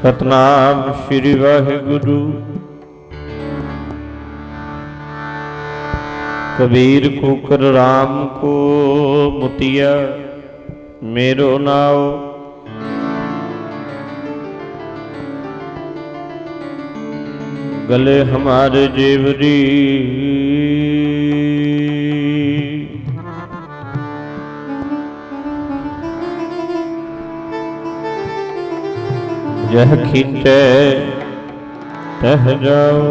सतनाम श्री वाहिगुरु। कबीर को कर राम को मुतिया मेरो नाव, गले हमारे जेवरी जह खींचे तह जाओ।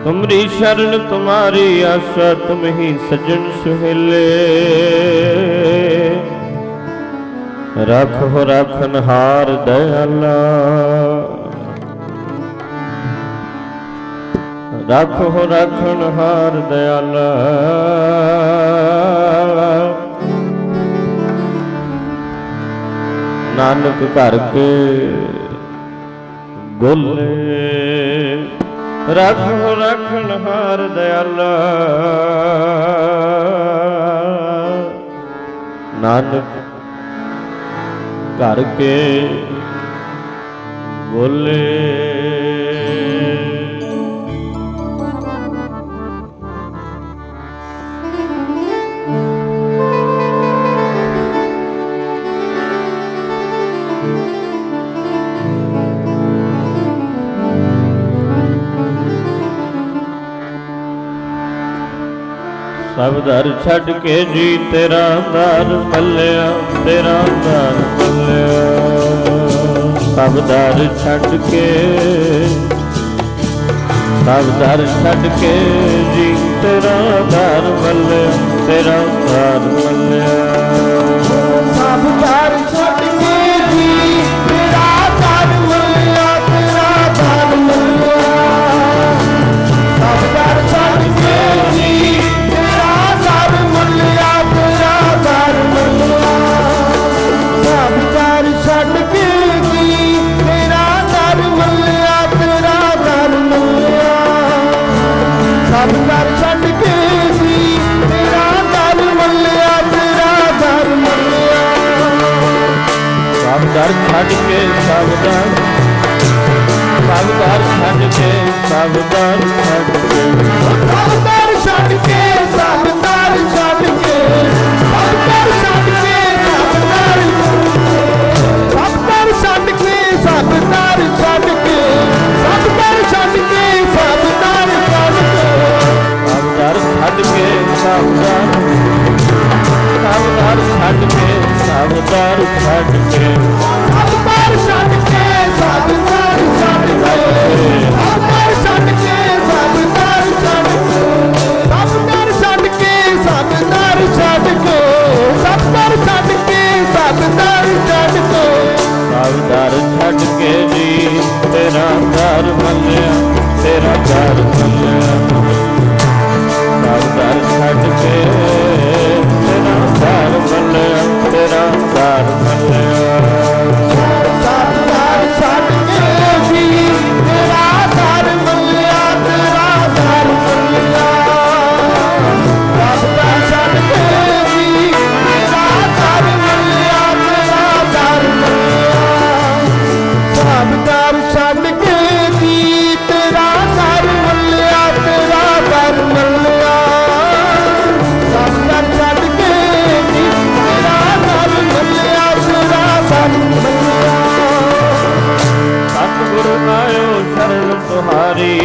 तुमरी शरण तुम्हारी आशा तुम ही सजन सुहेले, रखो रखनहार दयाला, रखो रखनहार दयाला। नानक घर के गोले, रखो रखनहार दयाला। नानक घर के गोले। सब दर छड़ के जी तेरा दर मल्लिया, तेरा दर मल्लिया। सब दर छड़ के, सब दर छड़ के जी तेरा दर मल्लिया, तेरा दर मल्लिया। सब दर छड़ के जी तेरा दर मल्लिया, तेरा दर मल्लिया। सब दर छड़ के जी दर छड़ के सब दर, सब दर छड़ के सब दर छड़ के, सब दर छड़ के सब दर छड़ के, सब दर छड़ के सब दर, सब दर छड़ के सब दर छड़ के, सब दर छड़ के सब दर छड़ के, सब दर छड़ के सब दर, सब दर छड़ के सब दर छड़ के, सब दर छड़ के सब दर छड़ के, सब दर छड़ के सब दर छड़ के, सब दर छड़ के सब दर छड़ के, सब दर छड़ के सब दर छड़ के, सब दर छड़ के जी तेरा दर मल्लिया, तेरा दर मल्लिया। सब दर छड़ के तेरा दर मल्लिया, तेरा दर मल्लिया। सब दर छड़ के जी तेरा दर मल्लिया, तेरा दर मल्लिया। सब दर छड़ के जी तेरा दर मल्लिया, तेरा दर मल्लिया। सब दर छड़ के जी तेरा दर मल्लिया, तेरा दर मल्लिया। सब दर छड़ के जी तेरा दर मल्लिया, तेरा दर मल्लिया। सतगुरु आयो शरण तुम्हारी,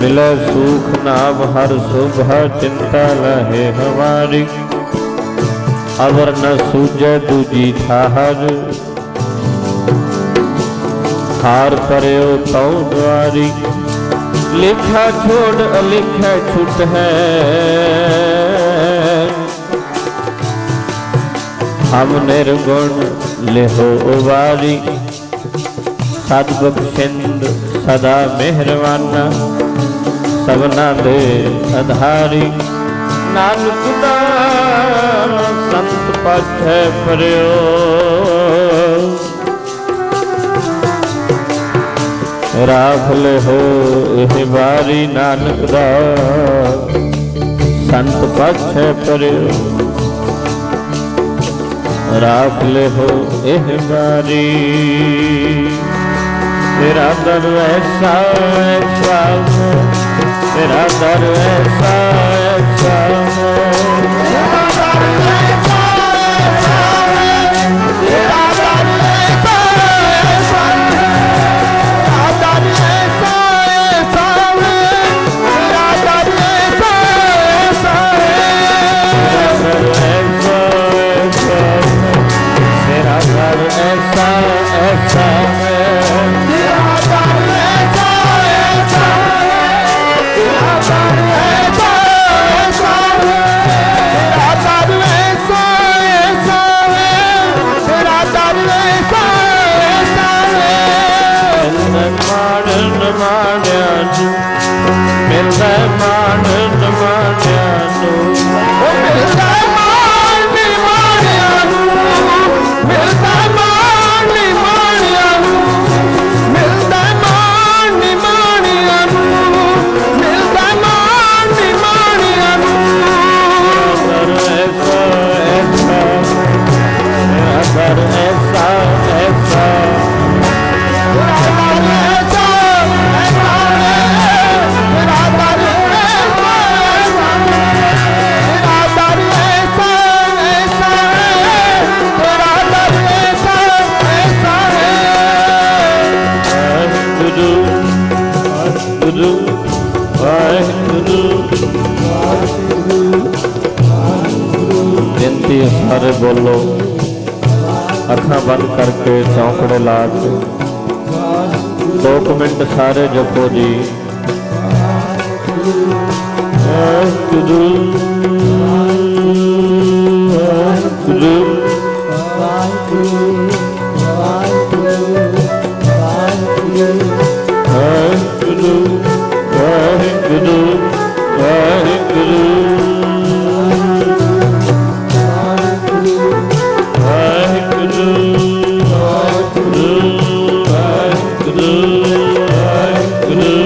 मिले सुख नाम हर सुबह चिंता लहे हमारी। अवर न सूझे दूजी ठाहर, हार करो तौ द्वारी। लिखा छोड़ अलिखा छुट है, हम निर्गुण लेहो उबारी। सतबख्शिंद सदा मेहरबाना, सबना दे आधारी। नानक दास संत पाछै परयो, राख ले हो एह बारी। नानक दास संत पाछै परयो, राख ले हो एह बारी। तेरा दर ऐसा ऐसा है, तेरा दर ऐसा ऐसा है, तेरा दर ऐसा ऐसा है, तेरा दर ऐसा ऐसा है, तेरा दर ऐसा ऐसा है, तेरा दर ऐसा ऐसा है, तेरा दर ऐसा ऐसा है, तेरा दर ऐसा ऐसा है। तेरा दर ऐसा ऐसा है, तेरा दर ऐसा ऐसा है। ਮਿਲਦਾ ਮਾਣ ਨਿਮਾਣਿਆਂ ਨੂੰ, ਮਿਲਦਾ ਮਾਣ ਨਿਮਾਣਿਆਂ ਨੂੰ, ਮਿਲਦਾ ਮਾਣ ਨਿਮਾਣਿਆਂ ਨੂੰ, ਮਿਲਦਾ ਮਾਣ ਨਿਮਾਣਿਆਂ ਨੂੰ, ਮਿਲਦਾ ਮਾਣ ਨਿਮਾਣਿਆਂ ਨੂੰ। ਪਰ ਐਸਾ ਐਸਾ बेनती सारे बोलो अखां बंद करके चौंकड़े ला के 2 मिनट सारे जपो जी। वाहिगुरू वाहिगुरू वाहिगुरू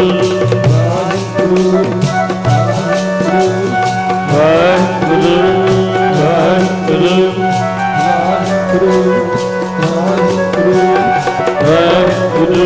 वाहिगुरू वाहिगुरू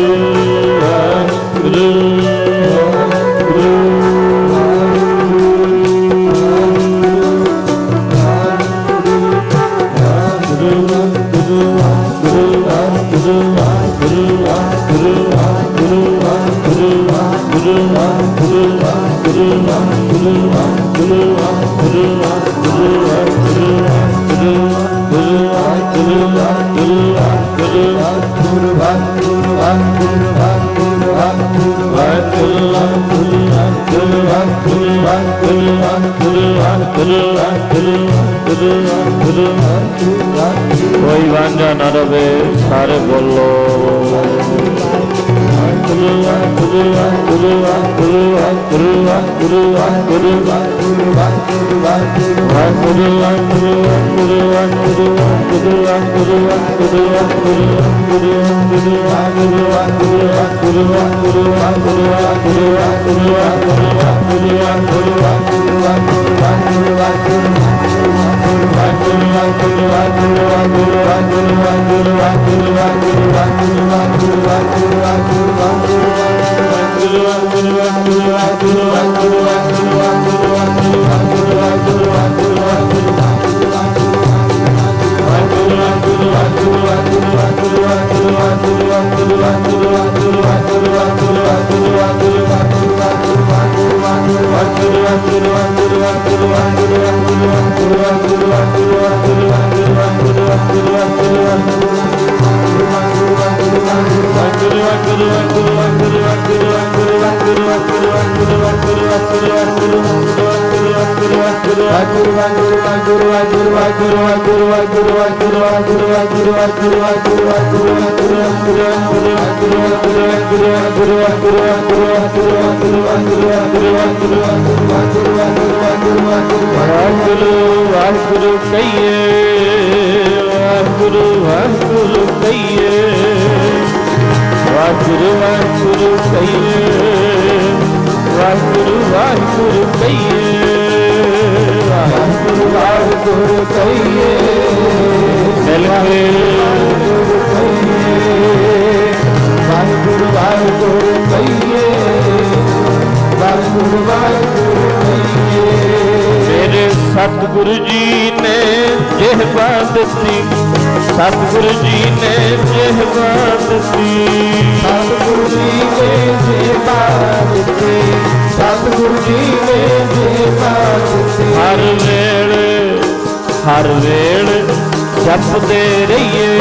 वाहिगुरू कोई वांझा न रवे सारे बोलो वाहिगुरु कहिए वाहिगुरु वाहिगुरु कहिए वाहिगुरु वाहिगुरु कहिए वाहिगुरु वाहिगुरु कहिए वाहिगुरु वाहिगुरु कहिए मिलके वाहिगुरु वाहिगुरु कहिए वाहिगुरु वाहिगुरु कहिए। मेरे सतगुरु जी ने जेहबा दी, सतगुरु जी ने जेहबा दी, सतगुरु जी ने जेहबा दी, सतगुरु जी ने जेहबा दी। हर वेले जपदे रहिए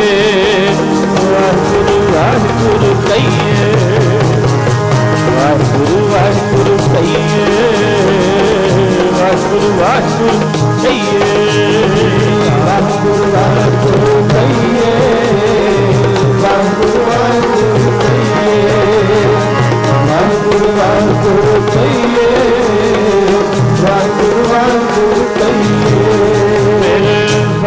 वाहिगुरु वाहिगुरु कहिए वाहिगुरु वाहिगुरु कहिए वाहिगुरु वाहिगुरु कहिए वाहिगुरु वाहिगुरु कहिए वाहिगुरु वाहिगुरु कहिए वाहिगुरु वाहिगुरु कहिए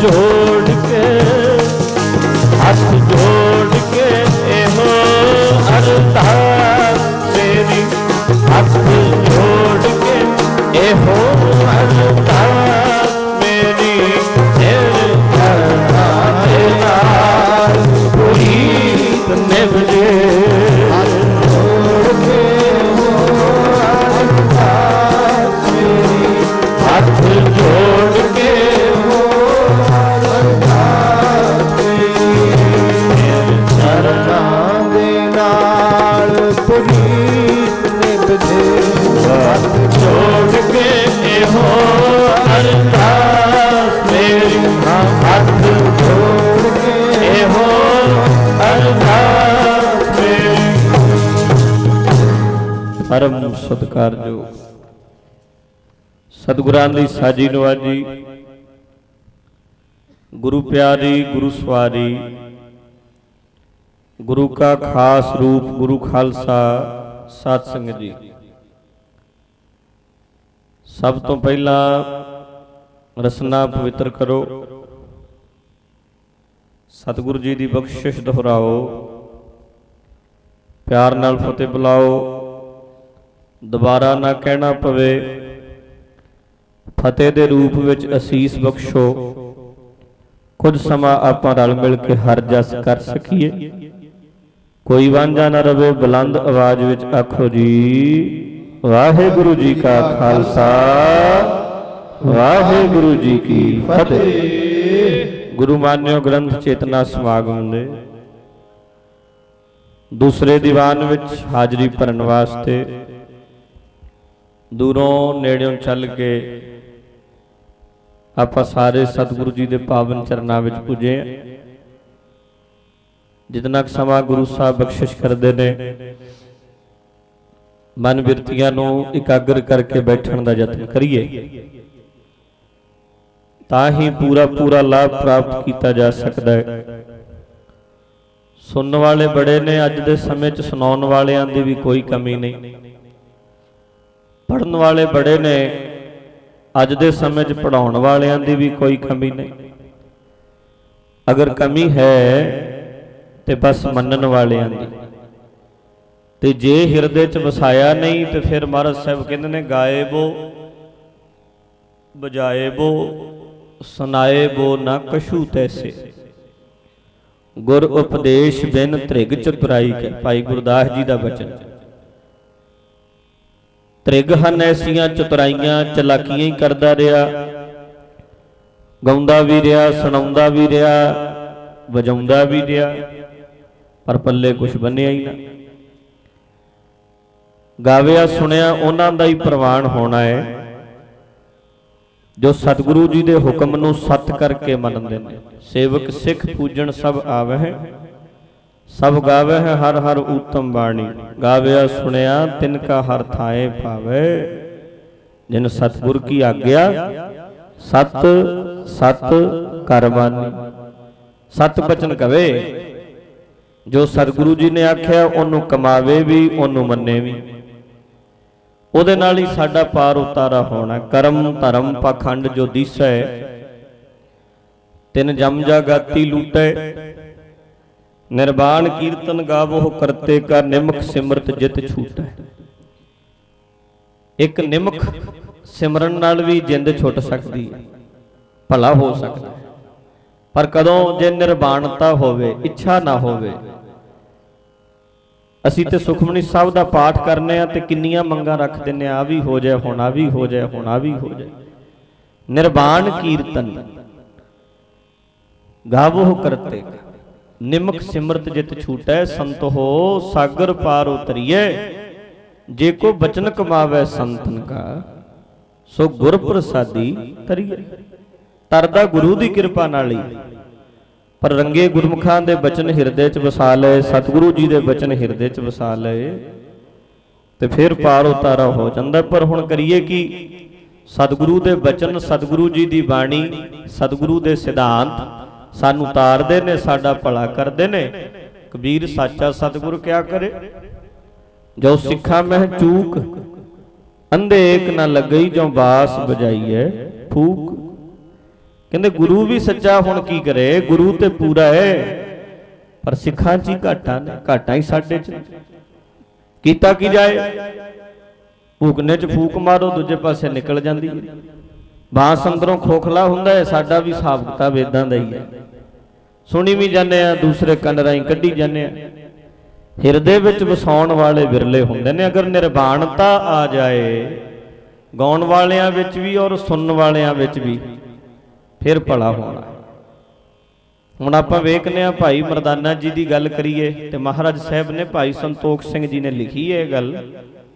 जोड़ के हाथ जोड़ के एहो अरदास मेरी हाथ जोड़ के एहो अरदास मेरी तेरे नाल पुनीत निभजे हाथ जोड़ के हो अरदास मेरी चरनां दे नाल पुनीत निभजे हाथ जोड़ के हो अरदास मेरी हाथ जोड़ के हो अरदास मेरी। परम सत्कारयोग सतगुਰਾਂ ਦੀ ਸਾਜੀ ਨਵਾਜੀ गुरु प्यारी गुरु सवारी गुरु का खास रूप गुरु खालसा साध संगत जी। सब तो पहला रसना पवित्र करो, सतगुरु जी की बख्शिश दोहराओ, प्यार नाल फतेह बुलाओ, दोबारा ना कहना पवे, फतेह दे रूप विच असीस बख्शो। कुछ समा आपां रल मिल के हर जस कर सकीए, कोई वांझा ना रवे, बुलंद आवाज विच आखो जी वाहिगुरु जी का खालसा वाहिगुरु जी की फतेह। गुरु मान्यो ग्रंथ चेतना समागम दे दूसरे दीवान विच हाजरी भरन वास्ते दूरों नेड़ों चल के ਆਪਾਂ ਸਾਰੇ ਸਤਿਗੁਰੂ ਜੀ ਦੇ ਪਾਵਨ ਚਰਨਾਂ ਵਿੱਚ ਪੁੱਜੇ। ਜਿਤਨਾ ਸਮਾਂ ਗੁਰੂ ਸਾਹਿਬ ਬਖਸ਼ਿਸ਼ ਕਰਦੇ ਨੇ, ਮਨ ਬਿਰਤੀਆਂ ਨੂੰ ਇਕਾਗਰ ਕਰਕੇ ਬੈਠਣ ਦਾ ਯਤਨ ਕਰੀਏ, ਤਾਂ ਹੀ ਪੂਰਾ ਲਾਭ ਪ੍ਰਾਪਤ ਕੀਤਾ ਜਾ ਸਕਦਾ ਹੈ। ਸੁਣਨ ਵਾਲੇ ਬੜੇ ਨੇ ਅੱਜ ਦੇ ਸਮੇਂ 'ਚ, ਸੁਣਾਉਣ ਵਾਲਿਆਂ ਦੀ ਵੀ ਕੋਈ ਕਮੀ ਨਹੀਂ। ਪੜ੍ਹਨ ਵਾਲੇ ਬੜੇ ਨੇ ਅੱਜ ਦੇ ਸਮੇਂ 'ਚ, ਪੜ੍ਹਾਉਣ ਵਾਲਿਆਂ ਦੀ ਵੀ ਕੋਈ ਕਮੀ ਨਹੀਂ। ਅਗਰ ਕਮੀ ਹੈ ਤੇ ਬਸ ਮੰਨਣ ਵਾਲਿਆਂ ਦੀ, ਤੇ ਜੇ ਹਿਰਦੇ 'ਚ ਵਸਾਇਆ ਨਹੀਂ ਤੇ ਫਿਰ ਮਹਾਰਾਜ ਸਾਹਿਬ ਕਹਿੰਦੇ ਨੇ ਗਾਏ ਬੋ ਬਜਾਏ ਬੋ ਸੁਨਾਏ ਬੋ ਨਾ ਕਛੂ ਤੈਸੇ, ਗੁਰ ਉਪਦੇਸ਼ ਬਿਨ ਤ੍ਰਿਗ ਚਤੁਰਾਈ ਕੇ। ਭਾਈ ਗੁਰਦਾਸ ਜੀ ਦਾ ਬਚਨ। ਤ੍ਰਿਗ ਹਨ ਐਸੀਆਂ ਚਤੁਰਾਈਆਂ, ਚਲਾਕੀਆਂ ਹੀ ਕਰਦਾ ਰਿਹਾ, ਗਾਉਂਦਾ ਵੀ ਰਿਹਾ, ਸੁਣਾਉਂਦਾ ਵੀ ਰਿਹਾ, ਵਜਾਉਂਦਾ ਵੀ ਰਿਹਾ, ਪਰ ਪੱਲੇ ਕੁਛ ਬੰਨਿਆ ਹੀ ਨਾ। ਗਾਵਿਆ ਸੁਣਿਆ ਉਹਨਾਂ ਦਾ ਹੀ ਪ੍ਰਵਾਨ ਹੋਣਾ ਹੈ ਜੋ ਸਤਿਗੁਰੂ ਜੀ ਦੇ ਹੁਕਮ ਨੂੰ ਸੱਤ ਕਰਕੇ ਮੰਨਦੇ ਨੇ। ਸੇਵਕ ਸਿੱਖ ਪੂਜਣ ਸਭ ਆਵਹਿ, ਸਭ ਗਾਵੇ ਹੈ ਹਰ ਹਰ ਊਤਮ ਬਾਣੀ, ਗਾਵਿਆ ਸੁਣਿਆ ਤਿਨ ਕਾ ਹਰ ਥਾਏ ਭਾਵੇ, ਜਿਨ ਸਤਿਗੁਰ ਕੀ ਆਗਿਆ ਸਤ ਸਤ ਕਰ ਬਾਨੀ। ਸਤ ਬਚਨ ਕਵੇ, ਜੋ ਸਤਿਗੁਰੂ ਜੀ ਨੇ ਆਖਿਆ ਉਹਨੂੰ ਕਮਾਵੇ ਵੀ, ਉਹਨੂੰ ਮੰਨੇ ਵੀ, ਉਹਦੇ ਨਾਲ ਹੀ ਸਾਡਾ ਪਾਰ ਉਤਾਰਾ ਹੋਣਾ। ਕਰਮ ਧਰਮ ਪਾਖੰਡ ਜੋ ਦੀਸੈ, ਤਿਨ ਜਮ ਜਾਗਾਤੀ ਲੂਟੈ, ਨਿਰਵਾਣ ਕੀਰਤਨ ਗਾਵੋ ਕਰਤੇ ਕਾ, ਨਿਮਕ ਸਿਮਰਤ ਜਿਤ ਛੂਟੈ। ਇੱਕ ਨਿਮਕ ਸਿਮਰਨ ਨਾਲ ਵੀ ਜਿੰਦ ਛੁੱਟ ਸਕਦੀ ਹੈ, ਭਲਾ ਹੋ ਸਕਦਾ ਹੈ, ਪਰ ਕਦੋਂ? ਜੇ ਨਿਰਵਾਣਤਾ ਹੋਵੇ, ਇੱਛਾ ਨਾ ਹੋਵੇ। ਅਸੀਂ ਤੇ ਸੁਖਮਨੀ ਸਾਹਿਬ ਦਾ ਪਾਠ ਕਰਨੇ ਆ ਤੇ ਕਿੰਨੀਆਂ ਮੰਗਾਂ ਰੱਖ ਦਿੰਨੇ ਆ, ਆ ਵੀ ਹੋ ਜਾਏ, ਹੁਣ ਆ ਵੀ ਹੋ ਜਾਏ, ਹੁਣ ਆ ਵੀ ਹੋ ਜਾਏ। ਨਿਰਵਾਣ ਕੀਰਤਨ ਗਾਵੋ ਕਰਤੇ ਕਾ, ਨਿਮਕ ਸਿਮਰਤ ਜਿਤ ਛੂਟੈ, ਸੰਤ ਹੋ ਸਾਗਰ ਪਾਰ ਉਤਰੀਏ, ਜੇ ਕੋ ਬਚਨ ਕਮਾਵੇ ਸੰਤਨ ਕਾ, ਸੋ ਗੁਰ ਪ੍ਰਸਾਦੀ ਤਰੀਏ। ਤਰਦਾ ਗੁਰੂ ਦੀ ਕਿਰਪਾ ਨਾਲ ਹੀ, ਪਰ ਰੰਗੇ ਗੁਰਮੁਖਾਂ ਦੇ ਬਚਨ ਹਿਰਦੇ 'ਚ ਵਸਾ ਲਏ, ਸਤਿਗੁਰੂ ਜੀ ਦੇ ਬਚਨ ਹਿਰਦੇ 'ਚ ਵਸਾ ਲਏ ਤੇ ਫਿਰ ਪਾਰ ਉਤਾਰਾ ਹੋ ਜਾਂਦਾ। ਪਰ ਹੁਣ ਕਰੀਏ ਕੀ? ਸਤਿਗੁਰੂ ਦੇ ਬਚਨ, ਸਤਿਗੁਰੂ ਜੀ ਦੀ ਬਾਣੀ, ਸਤਿਗੁਰੂ ਦੇ ਸਿਧਾਂਤ ਸਾਨੂੰ ਤਾਰਦੇ ਨੇ, ਸਾਡਾ ਭਲਾ ਕਰਦੇ ਨੇ। ਕਬੀਰ ਸਾਚਾ ਸਤਿਗੁਰ ਕਿਆ ਕਰੇ, ਜੋ ਸਿੱਖਾ ਮਹਿ ਚੂਕ, ਅੰਧੇ ਏਕ ਨਾ ਲੱਗਈ, ਜੋ ਬਾਸ ਬਜਾਈਏ ਫੂਕ। ਕਹਿੰਦੇ ਗੁਰੂ ਵੀ ਸੱਚਾ ਹੁਣ ਕੀ ਕਰੇ, ਗੁਰੂ ਤੇ ਪੂਰਾ ਹੈ ਪਰ ਸਿੱਖਾਂ 'ਚ ਹੀ ਘਾਟਾ ਨੇ, ਘਾਟਾ ਹੀ ਸਾਡੇ 'ਚ। ਕੀਤਾ ਕੀ ਜਾਏ, ਭੂਕਨੇ 'ਚ ਫੂਕ ਮਾਰੋ ਦੂਜੇ ਪਾਸੇ ਨਿਕਲ ਜਾਂਦੀ ਹੈ। ਬਾਂਸ ਅੰਦਰੋਂ ਖੋਖਲਾ ਹੁੰਦਾ ਹੈ, ਸਾਡਾ ਵੀ ਹਿਸਾਬ ਕਿਤਾਬ ਇਦਾਂ ਦਾ ਹੀ ਹੈ। ਸੁਣੀ ਵੀ ਜਾਂਦੇ ਆ, ਦੂਸਰੇ ਕੰਨ ਰਾਹੀਂ ਕੱਢੀ ਜਾਂਦੇ ਆ। ਹਿਰਦੇ ਵਿੱਚ ਵਸਾਉਣ ਵਾਲੇ ਵਿਰਲੇ ਹੁੰਦੇ ਨੇ। ਅਗਰ ਨਿਰਵਾਣਤਾ ਆ ਜਾਏ ਗਾਉਣ ਵਾਲਿਆਂ ਵਿੱਚ ਵੀ ਔਰ ਸੁਣਨ ਵਾਲਿਆਂ ਵਿੱਚ ਵੀ, ਫਿਰ ਭਲਾ ਹੋਣਾ। ਹੁਣ ਆਪਾਂ ਵੇਖਦੇ ਹਾਂ ਭਾਈ ਮਰਦਾਨਾ ਜੀ ਦੀ ਗੱਲ ਕਰੀਏ ਤੇ ਮਹਾਰਾਜ ਸਾਹਿਬ ਨੇ ਭਾਈ ਸੰਤੋਖ ਸਿੰਘ ਜੀ ਨੇ ਲਿਖੀ ਹੈ ਇਹ ਗੱਲ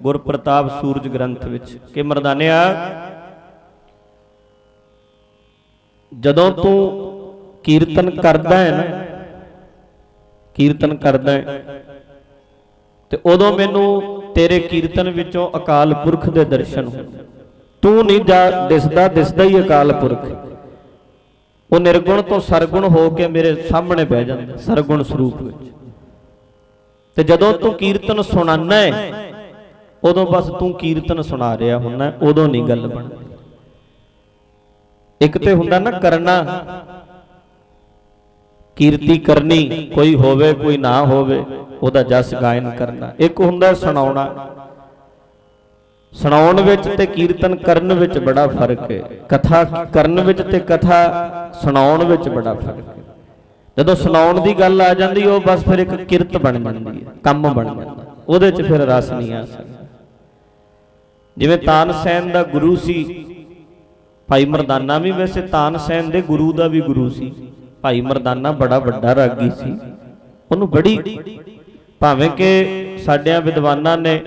ਗੁਰਪ੍ਰਤਾਪ ਸੂਰਜ ਗ੍ਰੰਥ ਵਿੱਚ ਕਿ ਮਰਦਾਨਿਆ, ਜਦੋਂ ਤੂੰ ਕੀਰਤਨ ਕਰਦਾ ਹੈ ਨਾ, ਕੀਰਤਨ ਕਰਦਾ ਹੈ ਤੇ ਉਦੋਂ ਮੈਨੂੰ ਤੇਰੇ ਕੀਰਤਨ ਵਿੱਚੋਂ ਅਕਾਲ ਪੁਰਖ ਦੇ ਦਰਸ਼ਨ ਹੁੰਦੇ। ਤੂੰ ਨਹੀਂ ਦਿਸਦਾ ਹੀ ਅਕਾਲ ਪੁਰਖ, ਉਹ ਨਿਰਗੁਣ ਤੋਂ ਸਰਗੁਣ ਹੋ ਕੇ ਮੇਰੇ ਸਾਹਮਣੇ ਬਹਿ ਜਾਂਦਾ ਸਰਗੁਣ ਸਰੂਪ ਵਿੱਚ। ਤੇ ਜਦੋਂ ਤੂੰ ਕੀਰਤਨ ਸੁਣਾਨਾ ਹੈ ਉਦੋਂ ਬਸ ਤੂੰ ਕੀਰਤਨ ਸੁਣਾ ਰਿਹਾ ਹੁੰਦਾ, ਉਦੋਂ ਨਹੀਂ ਗੱਲ ਬਣਦੀ। ਇੱਕ ਤੇ ਹੁੰਦਾ ਨਾ ਕਰਨਾ, ਕੀਰਤੀ ਕਰਨੀ, ਕੋਈ ਹੋਵੇ ਕੋਈ ਨਾ ਹੋਵੇ ਉਹਦਾ ਜਸ ਗਾਇਨ ਕਰਨਾ। ਇੱਕ ਹੁੰਦਾ ਸੁਣਾਉਣਾ, ਸੁਣਾਉਣ ਵਿੱਚ ਤੇ ਕੀਰਤਨ ਕਰਨ ਵਿੱਚ ਬੜਾ ਫਰਕ ਹੈ। ਕਥਾ ਕਰਨ ਵਿੱਚ ਤੇ ਕਥਾ ਸੁਣਾਉਣ ਵਿੱਚ ਬੜਾ ਫਰਕ ਹੈ। ਜਦੋਂ ਸੁਣਾਉਣ ਦੀ ਗੱਲ ਆ ਜਾਂਦੀ ਉਹ ਬਸ ਫਿਰ ਇੱਕ ਕਿਰਤ ਬਣ ਜਾਂਦੀ ਹੈ, ਕੰਮ ਬਣ ਜਾਂਦਾ, ਉਹਦੇ 'ਚ ਫਿਰ ਰਸ ਨਹੀਂ ਆ ਸਕਦਾ। ਜਿਵੇਂ ਤਾਨਸੈਨ ਦਾ ਗੁਰੂ ਸੀ ਭਾਈ ਮਰਦਾਨਾ, ਵੀ ਵੈਸੇ ਤਾਨਸੈਨ ਦੇ ਗੁਰੂ ਦਾ ਵੀ ਗੁਰੂ ਸੀ। ਭਾਈ ਮਰਦਾਨਾ ਬੜਾ ਵੱਡਾ ਰਾਗੀ ਸੀ, ਉਹਨੂੰ ਬੜੀ, ਭਾਵੇਂ ਕਿ ਸਾਡਿਆਂ ਵਿਦਵਾਨਾਂ ਨੇ